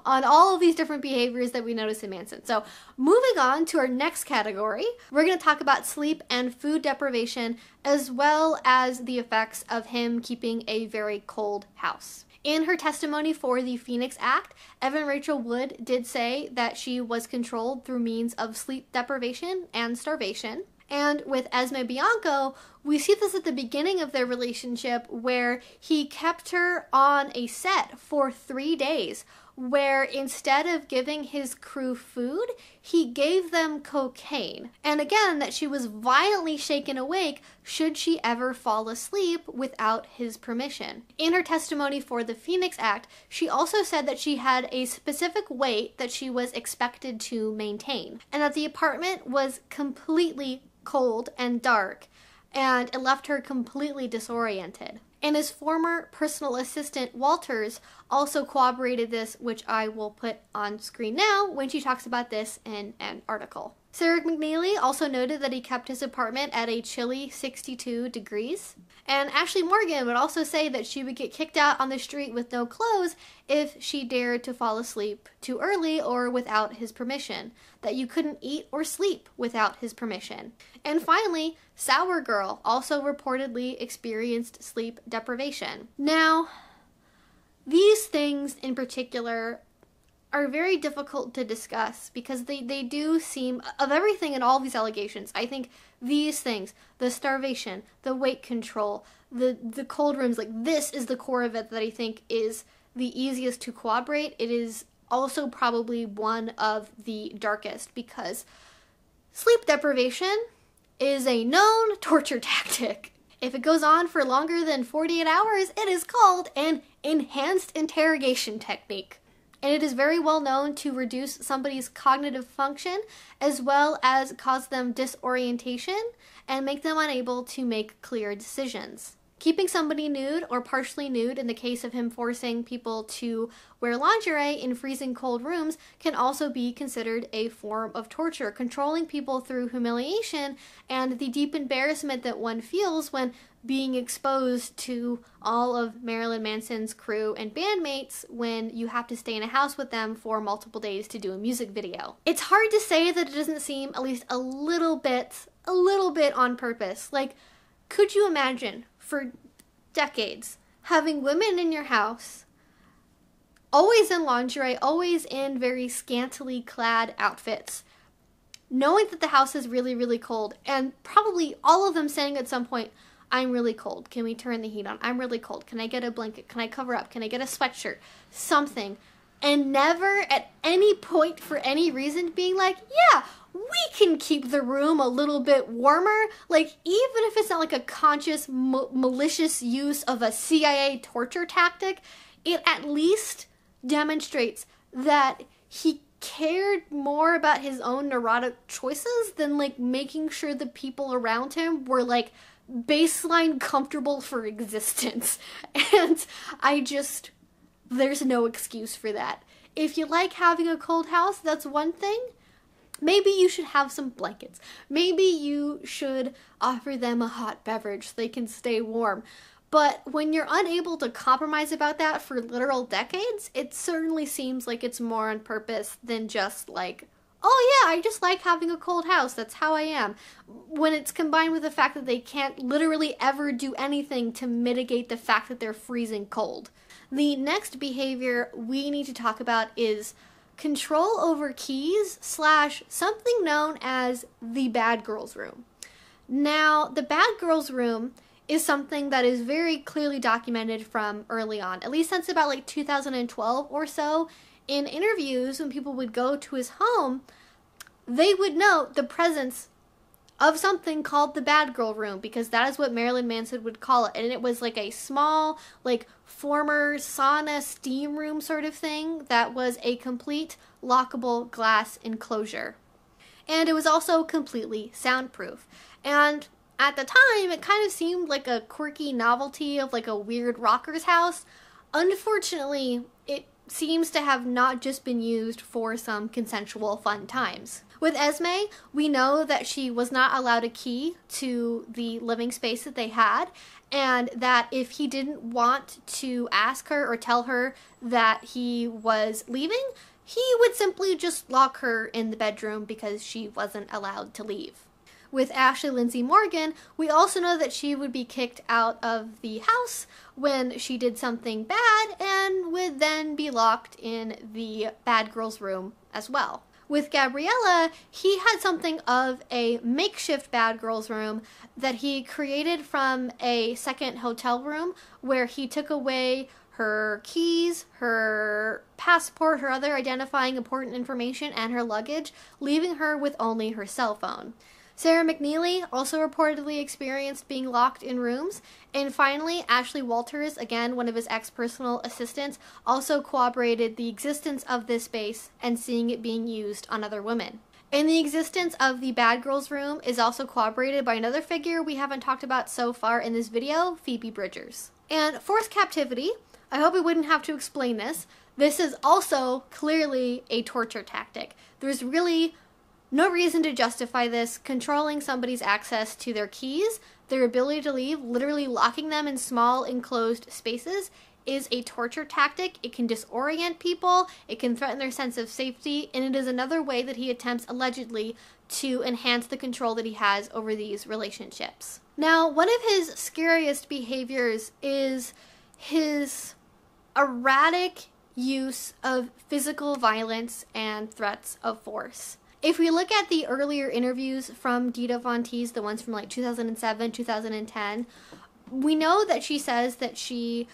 Speaker 1: on all of these different behaviors that we notice in Manson. So moving on to our next category, we're gonna talk about sleep and food deprivation as well as the effects of him keeping a very cold house. In her testimony for the Phoenix Act, Evan Rachel Wood did say that she was controlled through means of sleep deprivation and starvation. And with Esme Bianco, we see this at the beginning of their relationship where he kept her on a set for 3 days, where instead of giving his crew food, he gave them cocaine. And again, that she was violently shaken awake should she ever fall asleep without his permission. In her testimony for the Phoenix Act, she also said that she had a specific weight that she was expected to maintain, and that the apartment was completely cold and dark, and it left her completely disoriented. And his former personal assistant, Walters, also corroborated this, which I will put on screen now when she talks about this in an article. Sarah McNeely also noted that he kept his apartment at a chilly 62 degrees. And Ashley Morgan would also say that she would get kicked out on the street with no clothes if she dared to fall asleep too early or without his permission, that you couldn't eat or sleep without his permission. And finally, Sour Girl also reportedly experienced sleep deprivation. Now, these things in particular are very difficult to discuss because they do seem, of everything in all these allegations, I think these things, the starvation, the weight control, the cold rooms, like this is the core of it that I think is the easiest to corroborate. It is also probably one of the darkest because sleep deprivation is a known torture tactic. If it goes on for longer than 48 hours, it is called an enhanced interrogation technique. And it is very well known to reduce somebody's cognitive function as well as cause them disorientation and make them unable to make clear decisions. Keeping somebody nude or partially nude in the case of him forcing people to wear lingerie in freezing cold rooms can also be considered a form of torture, controlling people through humiliation and the deep embarrassment that one feels when being exposed to all of Marilyn Manson's crew and bandmates when you have to stay in a house with them for multiple days to do a music video. It's hard to say that it doesn't seem at least a little bit on purpose. Like, could you imagine for decades having women in your house always in lingerie, always in very scantily clad outfits, knowing that the house is really, really cold, and probably all of them saying at some point, I'm really cold. Can we turn the heat on? I'm really cold. Can I get a blanket? Can I cover up? Can I get a sweatshirt? Something. And never at any point for any reason being like, yeah, we can keep the room a little bit warmer. Like, even if it's not like a conscious, malicious use of a CIA torture tactic, it at least demonstrates that he cared more about his own neurotic choices than like making sure the people around him were like baseline comfortable for existence. And there's no excuse for that. If you like having a cold house, that's one thing. Maybe you should have some blankets. Maybe you should offer them a hot beverage so they can stay warm. But when you're unable to compromise about that for literal decades, it certainly seems like it's more on purpose than just like, oh yeah, I just like having a cold house, that's how I am. When it's combined with the fact that they can't literally ever do anything to mitigate the fact that they're freezing cold. The next behavior we need to talk about is control over keys / something known as the bad girl's room. Now, the bad girl's room is something that is very clearly documented from early on, at least since about like 2012 or so. In interviews, when people would go to his home, they would note the presence of something called the bad girl room, because that is what Marilyn Manson would call it. And it was like a small, like former sauna steam room sort of thing that was a complete lockable glass enclosure. And it was also completely soundproof. And at the time, it kind of seemed like a quirky novelty of like a weird rocker's house. Unfortunately, it seems to have not just been used for some consensual fun times. With Esme, we know that she was not allowed a key to the living space that they had, and that if he didn't want to ask her or tell her that he was leaving, he would simply just lock her in the bedroom because she wasn't allowed to leave. With Ashley Lindsay Morgan, we also know that she would be kicked out of the house when she did something bad and would then be locked in the bad girl's room as well. With Gabriella, he had something of a makeshift bad girl's room that he created from a second hotel room where he took away her keys, her passport, her other identifying important information, and her luggage, leaving her with only her cell phone. Sarah McNeely also reportedly experienced being locked in rooms. And finally, Ashley Walters, again one of his ex-personal assistants, also corroborated the existence of this space and seeing it being used on other women. And the existence of the bad girls room is also corroborated by another figure we haven't talked about so far in this video, Phoebe Bridgers. And forced captivity, I hope I wouldn't have to explain this. This is also clearly a torture tactic. There's really no reason to justify this. Controlling somebody's access to their keys, their ability to leave, literally locking them in small enclosed spaces, is a torture tactic. It can disorient people, it can threaten their sense of safety, and it is another way that he attempts, allegedly, to enhance the control that he has over these relationships. Now, one of his scariest behaviors is his erratic use of physical violence and threats of force. If we look at the earlier interviews from Dita Von Teese, the ones from like 2007, 2010, we know that she says that she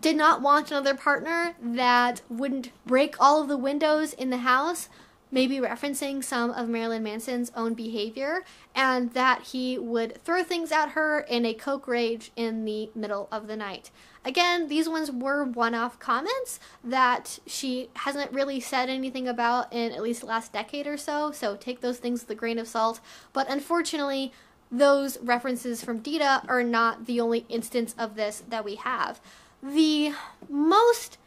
Speaker 1: did not want another partner that wouldn't break all of the windows in the house, maybe referencing some of Marilyn Manson's own behavior, and that he would throw things at her in a coke rage in the middle of the night. Again, these ones were one-off comments that she hasn't really said anything about in at least the last decade or so, so take those things with a grain of salt. But unfortunately, those references from Dita are not the only instance of this that we have. The most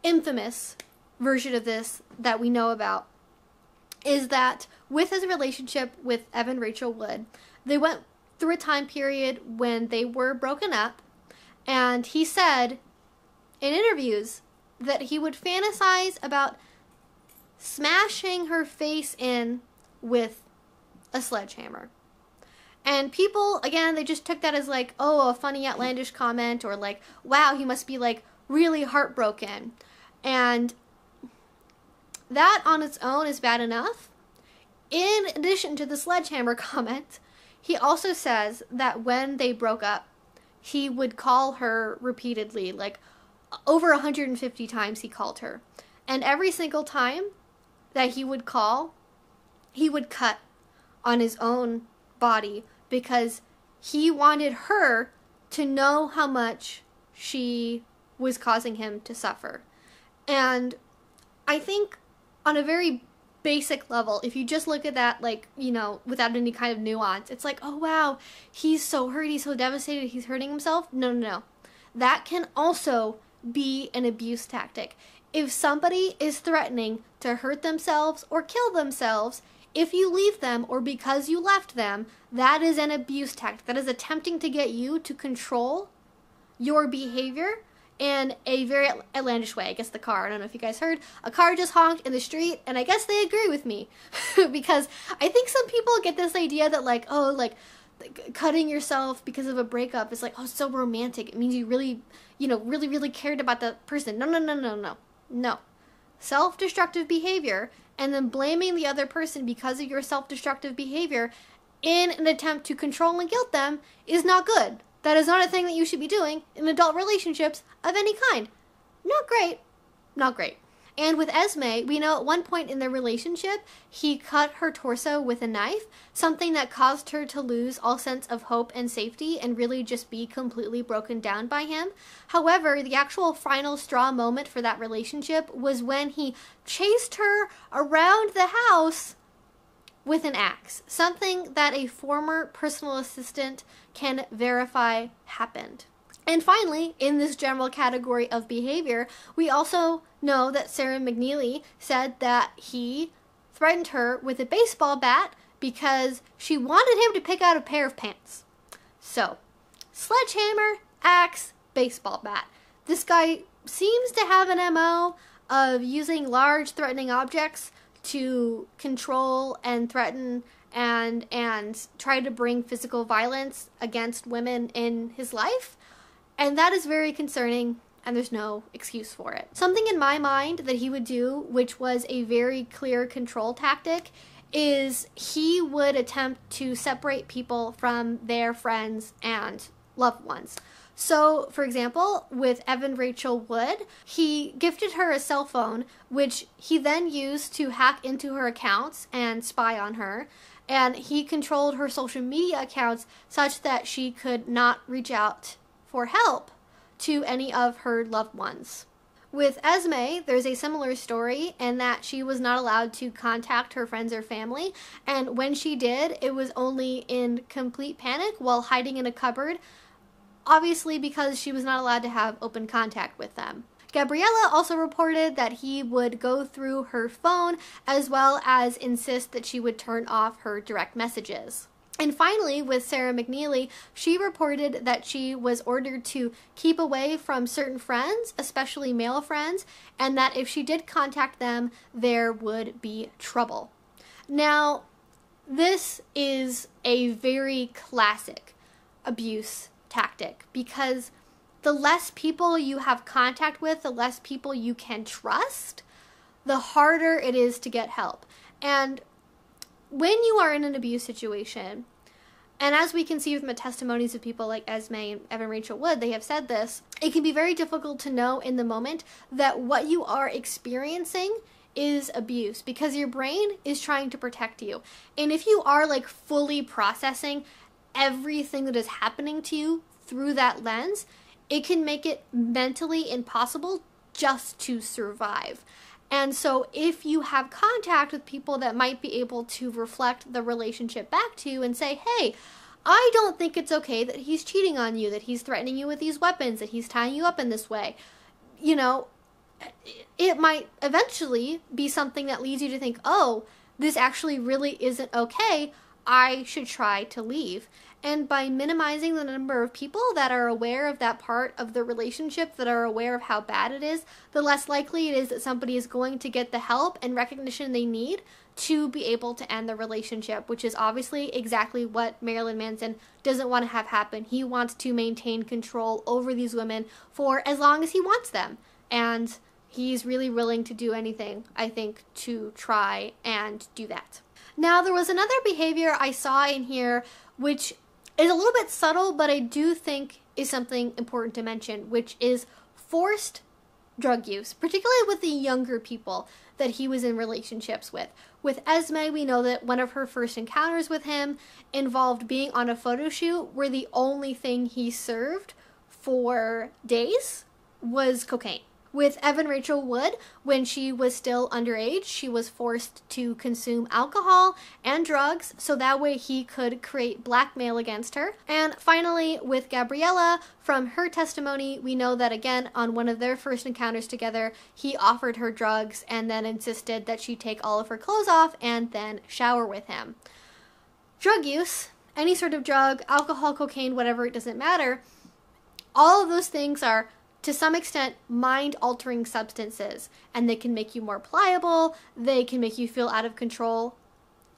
Speaker 1: infamous version of this that we know about is that with his relationship with Evan Rachel Wood, they went through a time period when they were broken up, and he said in interviews that he would fantasize about smashing her face in with a sledgehammer. And people, again, they just took that as like, oh, a funny, outlandish comment, or like, wow, he must be like really heartbroken. And that on its own is bad enough. In addition to the sledgehammer comment, he also says that when they broke up, he would call her repeatedly, like over 150 times he called her. And every single time that he would call, he would cut on his own body because he wanted her to know how much she was causing him to suffer. And I think on a very basic level, if you just look at that, like, you know, without any kind of nuance, it's like, oh wow, he's so hurt, he's so devastated, he's hurting himself. No, no, no. That can also be an abuse tactic. If somebody is threatening to hurt themselves or kill themselves, if you leave them or because you left them, that is an abuse tactic. That is attempting to get you to control your behavior in a very outlandish way. I guess the car, I don't know if you guys heard, a car just honked in the street, and I guess they agree with me. Because I think some people get this idea that like, oh, like cutting yourself because of a breakup is like, oh, so romantic. It means you really, you know, really cared about the person. No, no, no, no, no. No. Self-destructive behavior and then blaming the other person because of your self-destructive behavior in an attempt to control and guilt them is not good. That is not a thing that you should be doing in adult relationships of any kind. Not great. Not great. And with Esme, we know at one point in their relationship, he cut her torso with a knife, something that caused her to lose all sense of hope and safety and really just be completely broken down by him. However, the actual final straw moment for that relationship was when he chased her around the house with an axe, something that a former personal assistant can verify happened. And finally, in this general category of behavior, we also know that Sarah McNeely said that he threatened her with a baseball bat because she wanted him to pick out a pair of pants. So, sledgehammer, axe, baseball bat. This guy seems to have an MO of using large threatening objects to control and threaten and try to bring physical violence against women in his life. And that is very concerning, and there's no excuse for it. Something in my mind that he would do, which was a very clear control tactic, is he would attempt to separate people from their friends and loved ones. So, for example, with Evan Rachel Wood, he gifted her a cell phone, which he then used to hack into her accounts and spy on her. And he controlled her social media accounts such that she could not reach out for help to any of her loved ones. With Esme, there's a similar story in that she was not allowed to contact her friends or family, and when she did, it was only in complete panic while hiding in a cupboard, obviously because she was not allowed to have open contact with them. Gabriella also reported that he would go through her phone as well as insist that she would turn off her direct messages. And finally, with Sarah McNeely, she reported that she was ordered to keep away from certain friends, especially male friends, and that if she did contact them, there would be trouble. Now, this is a very classic abuse tactic because the less people you have contact with, the less people you can trust, the harder it is to get help. And when you are in an abuse situation, and as we can see from the testimonies of people like Esme and Evan Rachel Wood, they have said this, it can be very difficult to know in the moment that what you are experiencing is abuse because your brain is trying to protect you. And if you are like fully processing everything that is happening to you through that lens, it can make it mentally impossible just to survive. And so if you have contact with people that might be able to reflect the relationship back to you and say, hey, I don't think it's okay that he's cheating on you, that he's threatening you with these weapons, that he's tying you up in this way, you know, it might eventually be something that leads you to think, oh, this actually really isn't okay. I should try to leave. And by minimizing the number of people that are aware of that part of the relationship, that are aware of how bad it is, the less likely it is that somebody is going to get the help and recognition they need to be able to end the relationship, which is obviously exactly what Marilyn Manson doesn't want to have happen. He wants to maintain control over these women for as long as he wants them. And he's really willing to do anything, I think, to try and do that. Now, there was another behavior I saw in here which is a little bit subtle, but I do think is something important to mention, which is forced drug use, particularly with the younger people that he was in relationships with. With Esme, we know that one of her first encounters with him involved being on a photo shoot where the only thing he served for days was cocaine. With Evan Rachel Wood, when she was still underage, she was forced to consume alcohol and drugs so that way he could create blackmail against her. And finally, with Gabriella, from her testimony, we know that again, on one of their first encounters together, he offered her drugs and then insisted that she take all of her clothes off and then shower with him. Drug use, any sort of drug, alcohol, cocaine, whatever, it doesn't matter, all of those things are to some extent mind-altering substances, and they can make you more pliable, they can make you feel out of control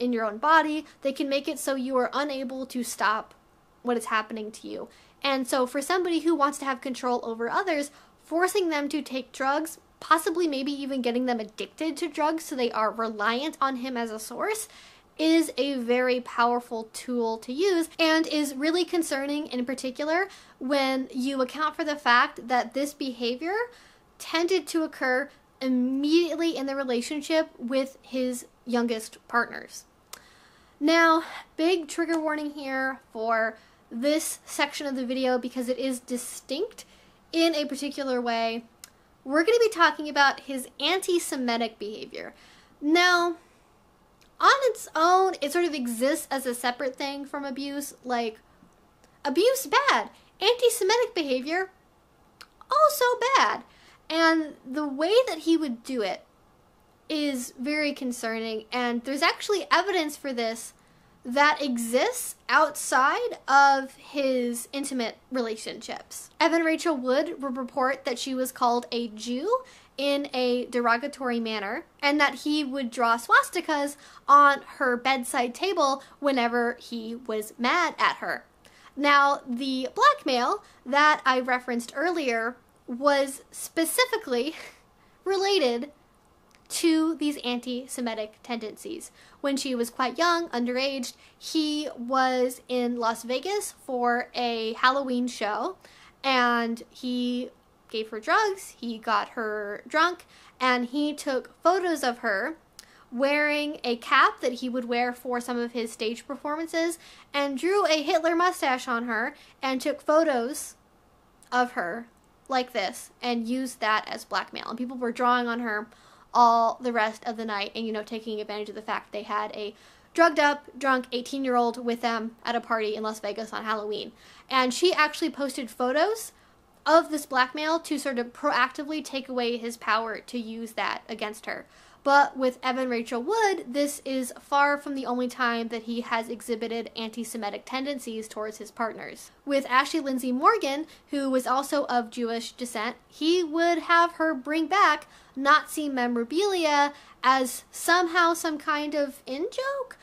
Speaker 1: in your own body, they can make it so you are unable to stop what is happening to you. And so for somebody who wants to have control over others, forcing them to take drugs, possibly maybe even getting them addicted to drugs so they are reliant on him as a source, is a very powerful tool to use and is really concerning in particular when you account for the fact that this behavior tended to occur immediately in the relationship with his youngest partners. Now, big trigger warning here for this section of the video because it is distinct in a particular way. We're going to be talking about his anti-Semitic behavior. Now, on its own, it sort of exists as a separate thing from abuse, like, abuse bad, anti-Semitic behavior also bad. And the way that he would do it is very concerning, and there's actually evidence for this that exists outside of his intimate relationships. Evan Rachel Wood would report that she was called a Jew in a derogatory manner, and that he would draw swastikas on her bedside table whenever he was mad at her. Now, the blackmail that I referenced earlier was specifically related to these anti-Semitic tendencies. When she was quite young, underage, he was in Las Vegas for a Halloween show, and he gave her drugs, he got her drunk, and he took photos of her wearing a cap that he would wear for some of his stage performances, and drew a Hitler mustache on her and took photos of her like this and used that as blackmail. And people were drawing on her all the rest of the night and, you know, taking advantage of the fact they had a drugged up, drunk 18-year-old with them at a party in Las Vegas on Halloween. And she actually posted photos of this blackmail to sort of proactively take away his power to use that against her. But with Evan Rachel Wood, this is far from the only time that he has exhibited anti-Semitic tendencies towards his partners. With Ashley Lindsay Morgan, who was also of Jewish descent, he would have her bring back Nazi memorabilia as somehow some kind of in-joke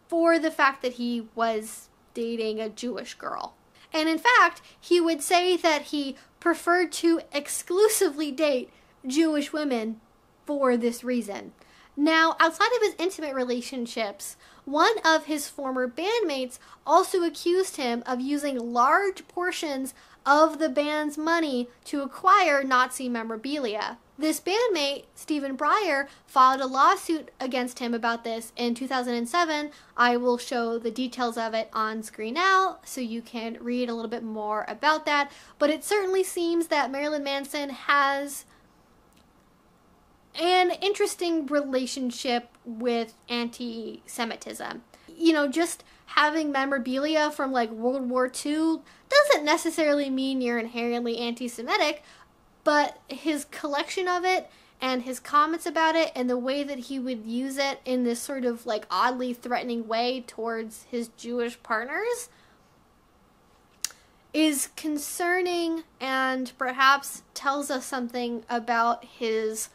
Speaker 1: for the fact that he was dating a Jewish girl. And in fact, he would say that he preferred to exclusively date Jewish women for this reason. Now, outside of his intimate relationships, one of his former bandmates also accused him of using large portions of the band's money to acquire Nazi memorabilia. This bandmate, Stephen Breyer, filed a lawsuit against him about this in 2007. I will show the details of it on screen now so you can read a little bit more about that. But it certainly seems that Marilyn Manson has an interesting relationship with anti-Semitism. You know, just having memorabilia from like World War II doesn't necessarily mean you're inherently anti-Semitic, but his collection of it and his comments about it and the way that he would use it in this sort of like oddly threatening way towards his Jewish partners is concerning and perhaps tells us something about his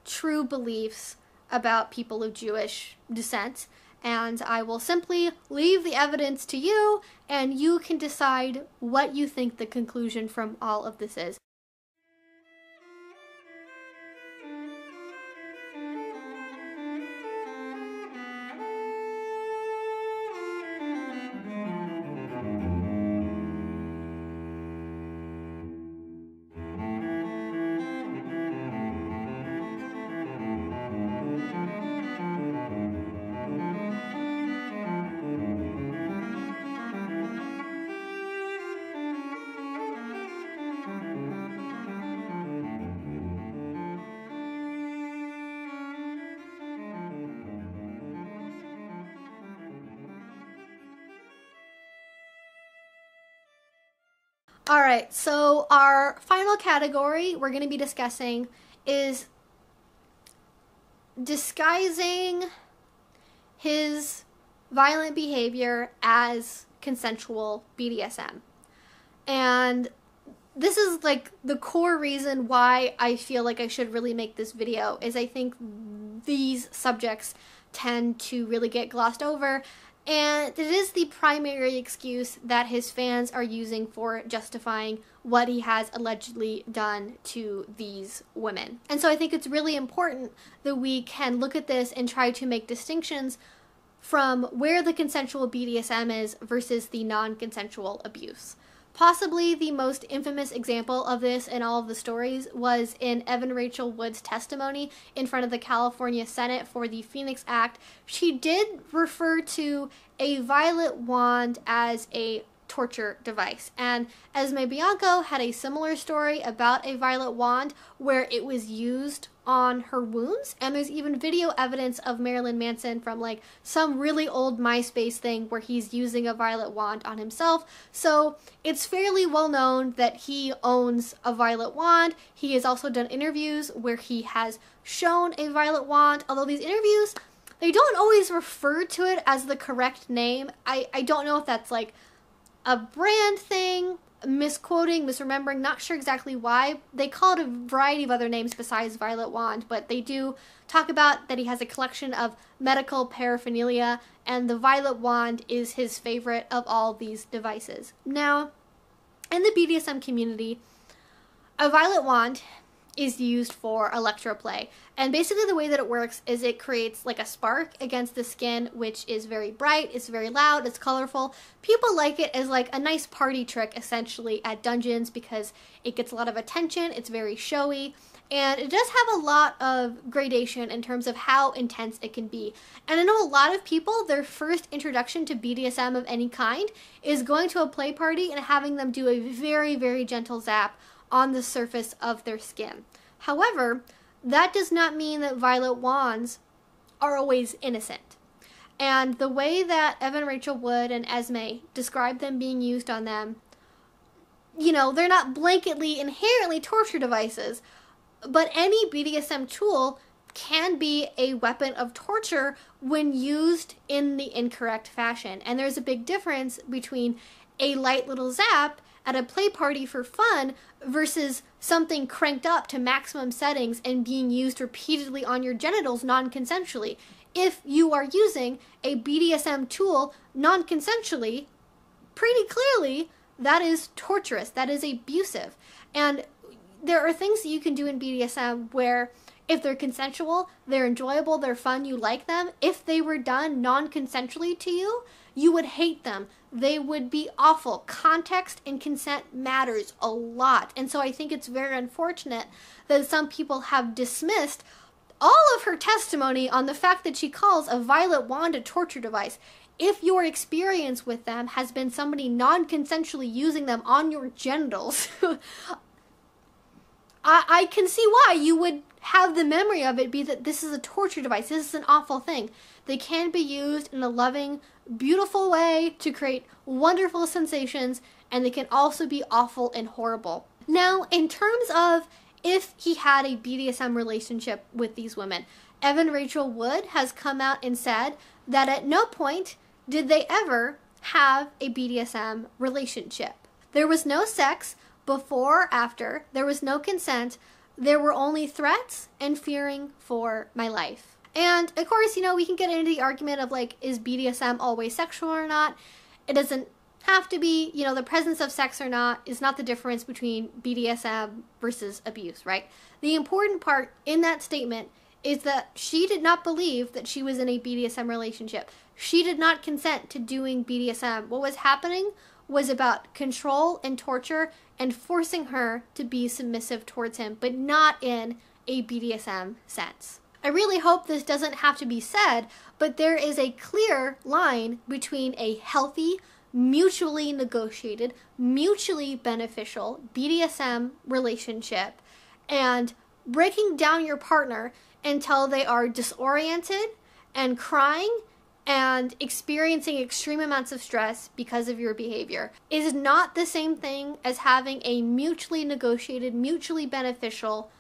Speaker 1: true beliefs about people of Jewish descent. And I will simply leave the evidence to you, and you can decide what you think the conclusion from all of this is. Alright, so our final category we're going to be discussing is disguising his violent behavior as consensual BDSM. And this is like the core reason why I feel like I should really make this video, is I think these subjects tend to really get glossed over, and it is the primary excuse that his fans are using for justifying what he has allegedly done to these women. And so I think it's really important that we can look at this and try to make distinctions from where the consensual BDSM is versus the non-consensual abuse. Possibly the most infamous example of this in all of the stories was in Evan Rachel Wood's testimony in front of the California Senate for the Phoenix Act. She did refer to a violet wand as a torture device. And Esme Bianco had a similar story about a violet wand where it was used on her wounds, and there's even video evidence of Marilyn Manson from like some really old MySpace thing where he's using a violet wand on himself. So it's fairly well known that he owns a violet wand. He has also done interviews where he has shown a violet wand, although these interviews, they don't always refer to it as the correct name. I don't know if that's like a brand thing misquoting, misremembering, not sure exactly why. They call it a variety of other names besides Violet Wand, but they do talk about that he has a collection of medical paraphernalia, and the Violet Wand is his favorite of all these devices. Now, in the BDSM community, a Violet Wand is used for electroplay. And basically the way that it works is it creates like a spark against the skin, which is very bright, it's very loud, it's colorful. People like it as like a nice party trick essentially at dungeons because it gets a lot of attention, it's very showy, and it does have a lot of gradation in terms of how intense it can be. And I know a lot of people, their first introduction to BDSM of any kind is going to a play party and having them do a very, very gentle zap on the surface of their skin. However, that does not mean that Violet Wands are always innocent. And the way that Evan Rachel Wood and Esme describe them being used on them, you know, they're not blanketly, inherently torture devices, but any BDSM tool can be a weapon of torture when used in the incorrect fashion. And there's a big difference between a light little zap at a play party for fun versus something cranked up to maximum settings and being used repeatedly on your genitals non-consensually. If you are using a BDSM tool non-consensually, pretty clearly that is torturous, that is abusive. And there are things that you can do in BDSM where if they're consensual, they're enjoyable, they're fun, you like them. If they were done non-consensually to you, you would hate them. They would be awful. Context and consent matters a lot. And so I think it's very unfortunate that some people have dismissed all of her testimony on the fact that she calls a Violet Wand a torture device. If your experience with them has been somebody non-consensually using them on your genitals, I can see why you would have the memory of it be that this is a torture device. This is an awful thing. They can be used in a loving, beautiful way to create wonderful sensations, and they can also be awful and horrible. Now, in terms of if he had a BDSM relationship with these women, Evan Rachel Wood has come out and said that at no point did they ever have a BDSM relationship. There was no sex before or after, there was no consent, there were only threats and fearing for my life. And of course, you know, we can get into the argument of like, is BDSM always sexual or not? It doesn't have to be, you know, the presence of sex or not is not the difference between BDSM versus abuse, right? The important part in that statement is that she did not believe that she was in a BDSM relationship. She did not consent to doing BDSM. What was happening was about control and torture and forcing her to be submissive towards him, but not in a BDSM sense. I really hope this doesn't have to be said, but there is a clear line between a healthy, mutually negotiated, mutually beneficial BDSM relationship and breaking down your partner until they are disoriented and crying and experiencing extreme amounts of stress because of your behavior is not the same thing as having a mutually negotiated, mutually beneficial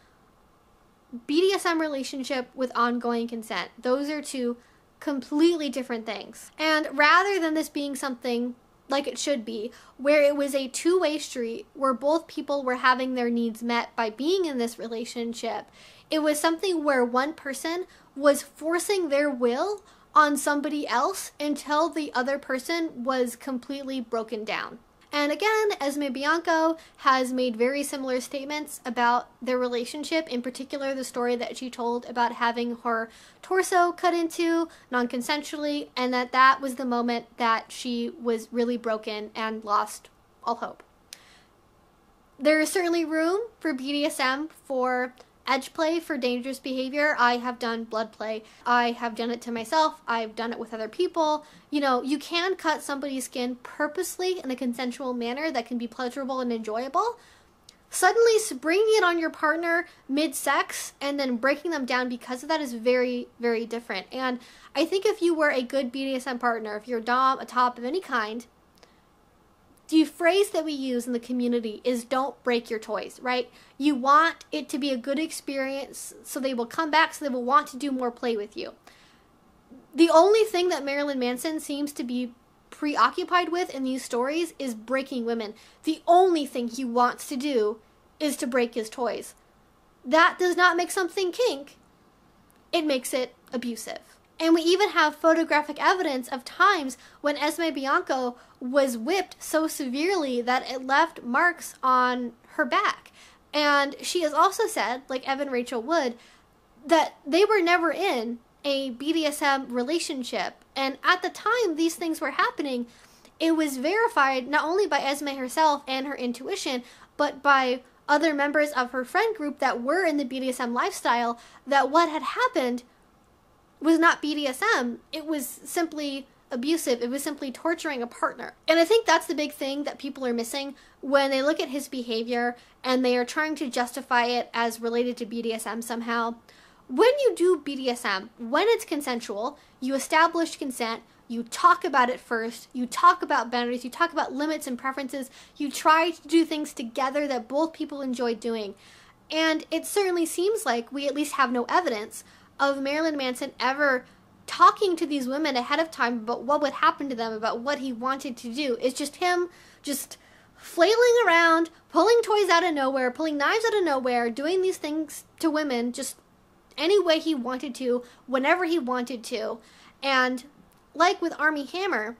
Speaker 1: BDSM relationship with ongoing consent. Those are two completely different things. And rather than this being something like it should be, where it was a two-way street, where both people were having their needs met by being in this relationship, it was something where one person was forcing their will on somebody else until the other person was completely broken down. And again, Esme Bianco has made very similar statements about their relationship, in particular the story that she told about having her torso cut into non-consensually, and that was the moment that she was really broken and lost all hope. There is certainly room for BDSM, for edge play, for dangerous behavior. I have done blood play. I have done it to myself. I've done it with other people. You know, you can cut somebody's skin purposely in a consensual manner that can be pleasurable and enjoyable. Suddenly springing it on your partner mid-sex and then breaking them down because of that is very, very different. And I think if you were a good BDSM partner, if you're a dom, a top of any kind, the phrase that we use in the community is don't break your toys, right? You want it to be a good experience so they will come back, so they will want to do more play with you. The only thing that Marilyn Manson seems to be preoccupied with in these stories is breaking women. The only thing he wants to do is to break his toys. That does not make something kink. It makes it abusive. And we even have photographic evidence of times when Esme Bianco was whipped so severely that it left marks on her back. And she has also said, like Evan Rachel Wood, that they were never in a BDSM relationship. And at the time these things were happening, it was verified not only by Esme herself and her intuition, but by other members of her friend group that were in the BDSM lifestyle, that what had happened was not BDSM. It was simply abusive. It was simply torturing a partner. And I think that's the big thing that people are missing when they look at his behavior and they are trying to justify it as related to BDSM somehow. When you do BDSM, when it's consensual, you establish consent, you talk about it first, you talk about boundaries, you talk about limits and preferences, you try to do things together that both people enjoy doing. And it certainly seems like we at least have no evidence of Marilyn Manson ever talking to these women ahead of time about what would happen to them, about what he wanted to do. It's just him just flailing around, pulling toys out of nowhere, pulling knives out of nowhere, doing these things to women just any way he wanted to, whenever he wanted to. And like with Armie Hammer,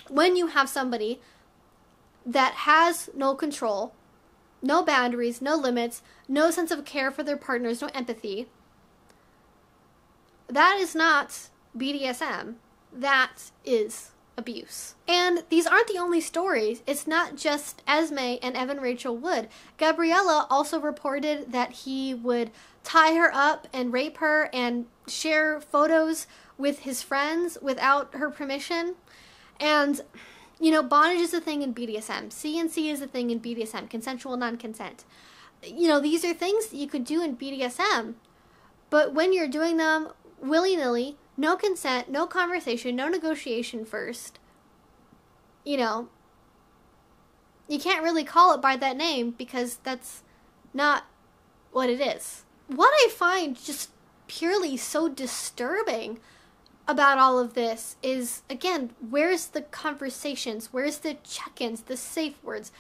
Speaker 1: when you have somebody that has no control, no boundaries, no limits, no sense of care for their partners, no empathy, that is not BDSM. That is abuse. And these aren't the only stories. It's not just Esme and Evan Rachel Wood. Gabriella also reported that he would tie her up and rape her and share photos with his friends without her permission. And, you know, bondage is a thing in BDSM. CNC is a thing in BDSM. Consensual non-consent. You know, these are things that you could do in BDSM. But when you're doing them willy-nilly, no consent, no conversation, no negotiation first, you know, you can't really call it by that name because that's not what it is. What I find just purely so disturbing about all of this is, again, where's the conversations? Where's the check-ins, the safe words,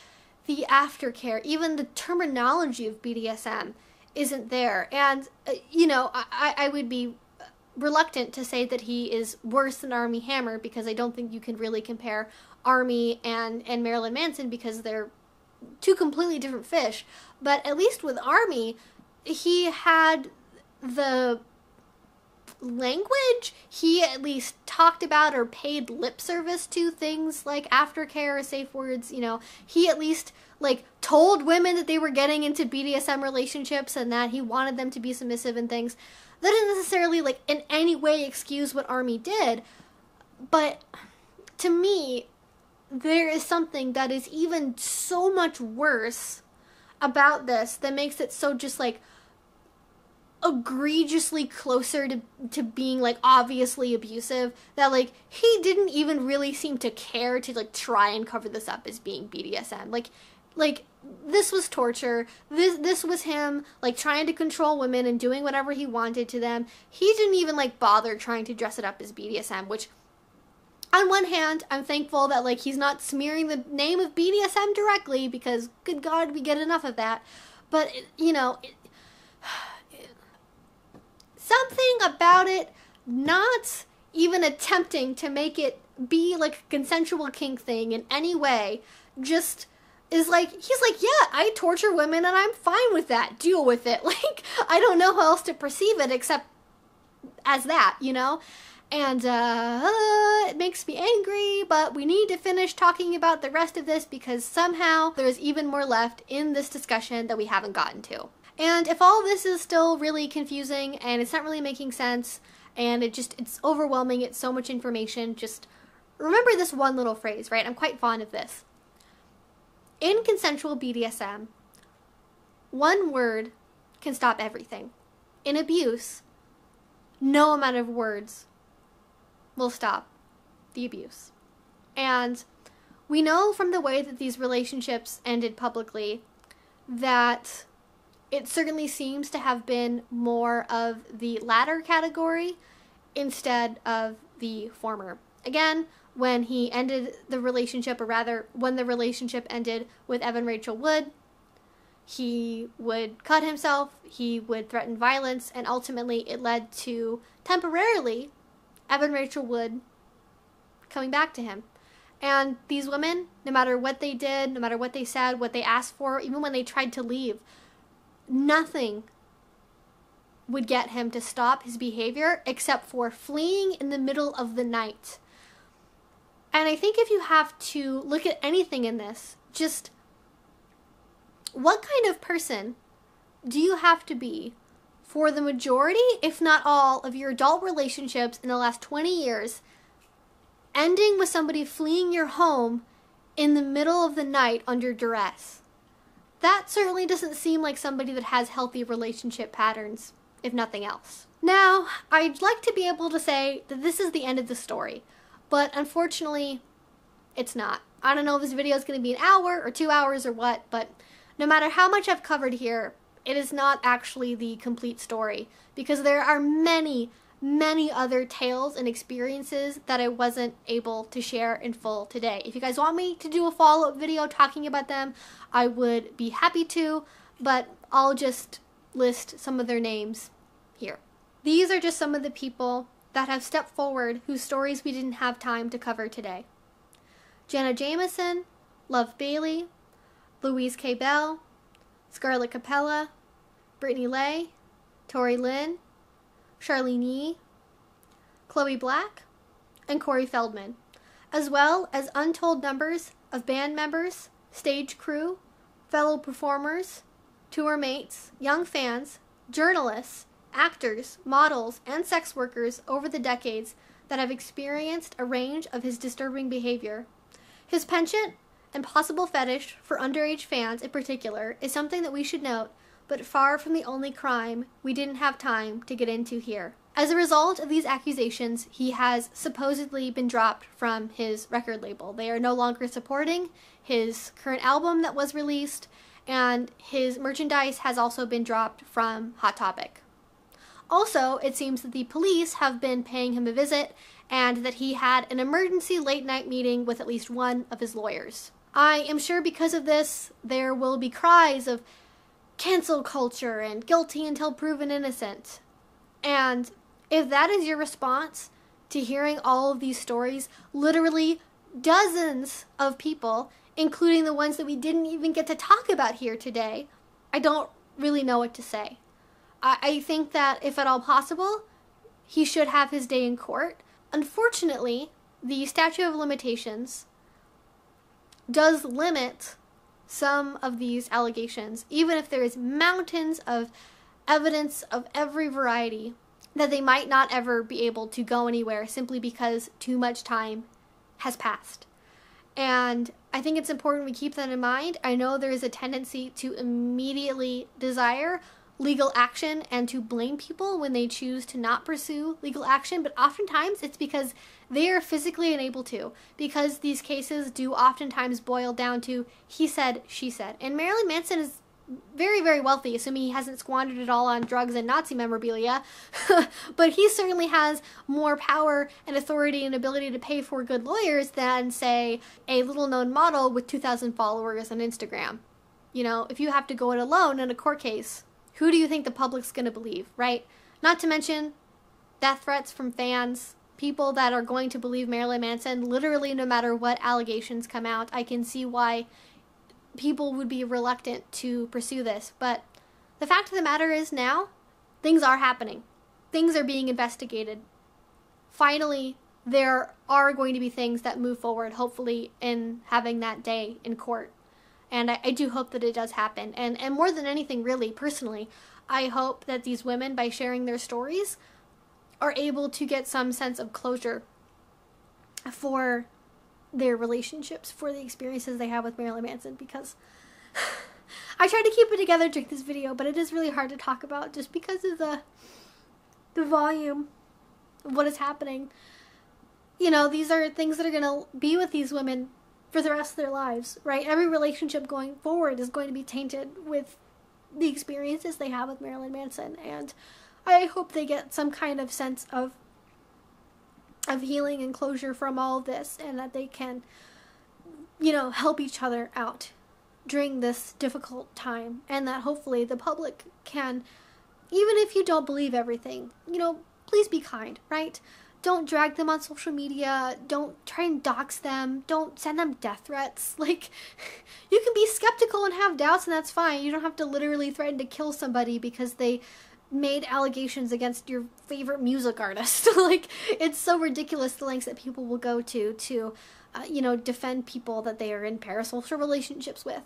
Speaker 1: the aftercare, even the terminology of BDSM isn't there. And, you know, I would be reluctant to say that he is worse than Armie Hammer because I don't think you can really compare Armie and Marilyn Manson because they're two completely different fish. But at least with Armie, he had the language. He at least talked about or paid lip service to things like aftercare or safe words. You know, he at least like told women that they were getting into BDSM relationships and that he wanted them to be submissive and things. That doesn't necessarily like in any way excuse what Armie did, but to me there is something that is even so much worse about this that makes it so just like egregiously closer to being like obviously abusive, that like he didn't even really seem to care to like try and cover this up as being BDSM. Like this was torture. This was him like trying to control women and doing whatever he wanted to them. He didn't even like bother trying to dress it up as BDSM, which on one hand, I'm thankful that like he's not smearing the name of BDSM directly because good God, we get enough of that. But you know, something about it not even attempting to make it be like a consensual kink thing in any way just is like, he's like, yeah, I torture women and I'm fine with that. Deal with it. Like, I don't know how else to perceive it except as that, you know? And it makes me angry, but we need to finish talking about the rest of this because somehow there's even more left in this discussion that we haven't gotten to. And if all this is still really confusing and it's not really making sense and it's overwhelming, it's so much information, just remember this one little phrase, right? I'm quite fond of this. In consensual BDSM, one word can stop everything. In abuse, no amount of words will stop the abuse. And we know from the way that these relationships ended publicly that it certainly seems to have been more of the latter category instead of the former. Again, when he ended the relationship, or rather, when the relationship ended with Evan Rachel Wood, he would cut himself, he would threaten violence, and ultimately it led to, temporarily, Evan Rachel Wood coming back to him. And these women, no matter what they did, no matter what they said, what they asked for, even when they tried to leave, nothing would get him to stop his behavior except for fleeing in the middle of the night. And I think if you have to look at anything in this, just what kind of person do you have to be for the majority, if not all, of your adult relationships in the last 20 years, ending with somebody fleeing your home in the middle of the night under duress? That certainly doesn't seem like somebody that has healthy relationship patterns, if nothing else. Now, I'd like to be able to say that this is the end of the story, but unfortunately, it's not. I don't know if this video is going to be an hour or 2 hours or what, but no matter how much I've covered here, it is not actually the complete story, because there are many, many other tales and experiences that I wasn't able to share in full today. If you guys want me to do a follow-up video talking about them, I would be happy to, but I'll just list some of their names here. These are just some of the people that have stepped forward whose stories we didn't have time to cover today. Jenna Jameson, Love Bailey, Louise K. Bell, Scarlett Capella, Brittany Lay, Tori Lynn, Charlene Yee, Chloe Black, and Corey Feldman, as well as untold numbers of band members, stage crew, fellow performers, tour mates, young fans, journalists, actors, models, and sex workers over the decades that have experienced a range of his disturbing behavior. His penchant and possible fetish for underage fans in particular is something that we should note, but far from the only crime we didn't have time to get into here. As a result of these accusations, he has supposedly been dropped from his record label. They are no longer supporting his current album that was released, and his merchandise has also been dropped from Hot Topic. Also, it seems that the police have been paying him a visit, and that he had an emergency late-night meeting with at least one of his lawyers. I am sure because of this, there will be cries of cancel culture and guilty until proven innocent. And if that is your response to hearing all of these stories, literally dozens of people, including the ones that we didn't even get to talk about here today, I don't really know what to say. I think that if at all possible, he should have his day in court. Unfortunately, the statute of limitations does limit some of these allegations, even if there is mountains of evidence of every variety, that they might not ever be able to go anywhere simply because too much time has passed. And I think it's important we keep that in mind. I know there is a tendency to immediately desire legal action and to blame people when they choose to not pursue legal action, but oftentimes it's because they are physically unable to, because these cases do oftentimes boil down to he said, she said. And Marilyn Manson is very, very wealthy, assuming he hasn't squandered it all on drugs and Nazi memorabilia, but he certainly has more power and authority and ability to pay for good lawyers than, say, a little-known model with 2,000 followers on Instagram. You know, if you have to go it alone in a court case, who do you think the public's going to believe, right? Not to mention death threats from fans, people that are going to believe Marilyn Manson, literally no matter what allegations come out. I can see why people would be reluctant to pursue this. But the fact of the matter is now, things are happening. Things are being investigated. Finally, there are going to be things that move forward, hopefully, in having that day in court. And I do hope that it does happen. And more than anything, really, personally, I hope that these women, by sharing their stories, are able to get some sense of closure for their relationships, for the experiences they have with Marilyn Manson, because I tried to keep it together during this video, but it is really hard to talk about just because of the volume of what is happening. You know, these are things that are going to be with these women for the rest of their lives, right? Every relationship going forward is going to be tainted with the experiences they have with Marilyn Manson, and I hope they get some kind of sense of of healing and closure from all of this, and that they can, you know, help each other out during this difficult time, and that hopefully the public can, even if you don't believe everything, you know, please be kind, right? Don't drag them on social media. Don't try and dox them. Don't send them death threats. Like, you can be skeptical and have doubts, and that's fine. You don't have to literally threaten to kill somebody because they made allegations against your favorite music artist. Like, it's so ridiculous the lengths that people will go to you know, defend people that they are in parasocial relationships with,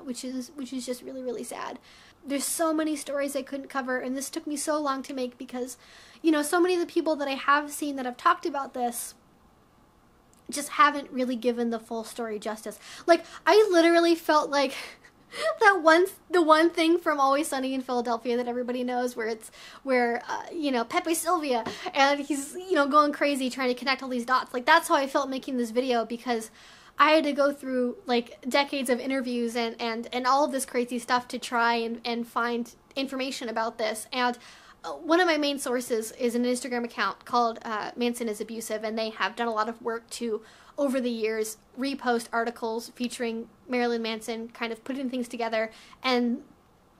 Speaker 1: which is just really, really sad. There's so many stories I couldn't cover, and this took me so long to make because, you know, so many of the people that I have seen that have talked about this just haven't really given the full story justice. Like, I literally felt like the one thing from Always Sunny in Philadelphia that everybody knows, where you know, Pepe Sylvia, and he's, you know, going crazy trying to connect all these dots. Like, that's how I felt making this video, because I had to go through like decades of interviews and all of this crazy stuff to try and find information about this. And one of my main sources is an Instagram account called Manson is Abusive, and they have done a lot of work to, over the years, repost articles featuring Marilyn Manson, kind of putting things together, and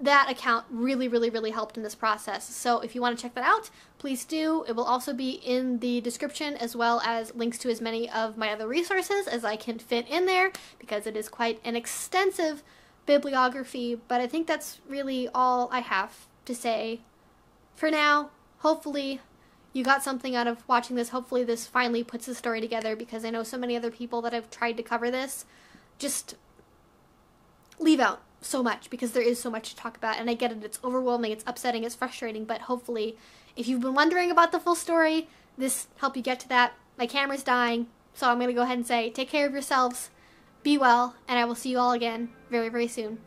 Speaker 1: that account really, really, really helped in this process. So if you want to check that out, please do. It will also be in the description, as well as links to as many of my other resources as I can fit in there, because it is quite an extensive bibliography. But I think that's really all I have to say for now. Hopefully you got something out of watching this. Hopefully this finally puts the story together, because I know so many other people that have tried to cover this just leave out so much, because there is so much to talk about. And I get it, it's overwhelming, it's upsetting, it's frustrating, but hopefully, if you've been wondering about the full story, this helped you get to that. My camera's dying, so I'm going to go ahead and say, take care of yourselves, be well, and I will see you all again very, very soon.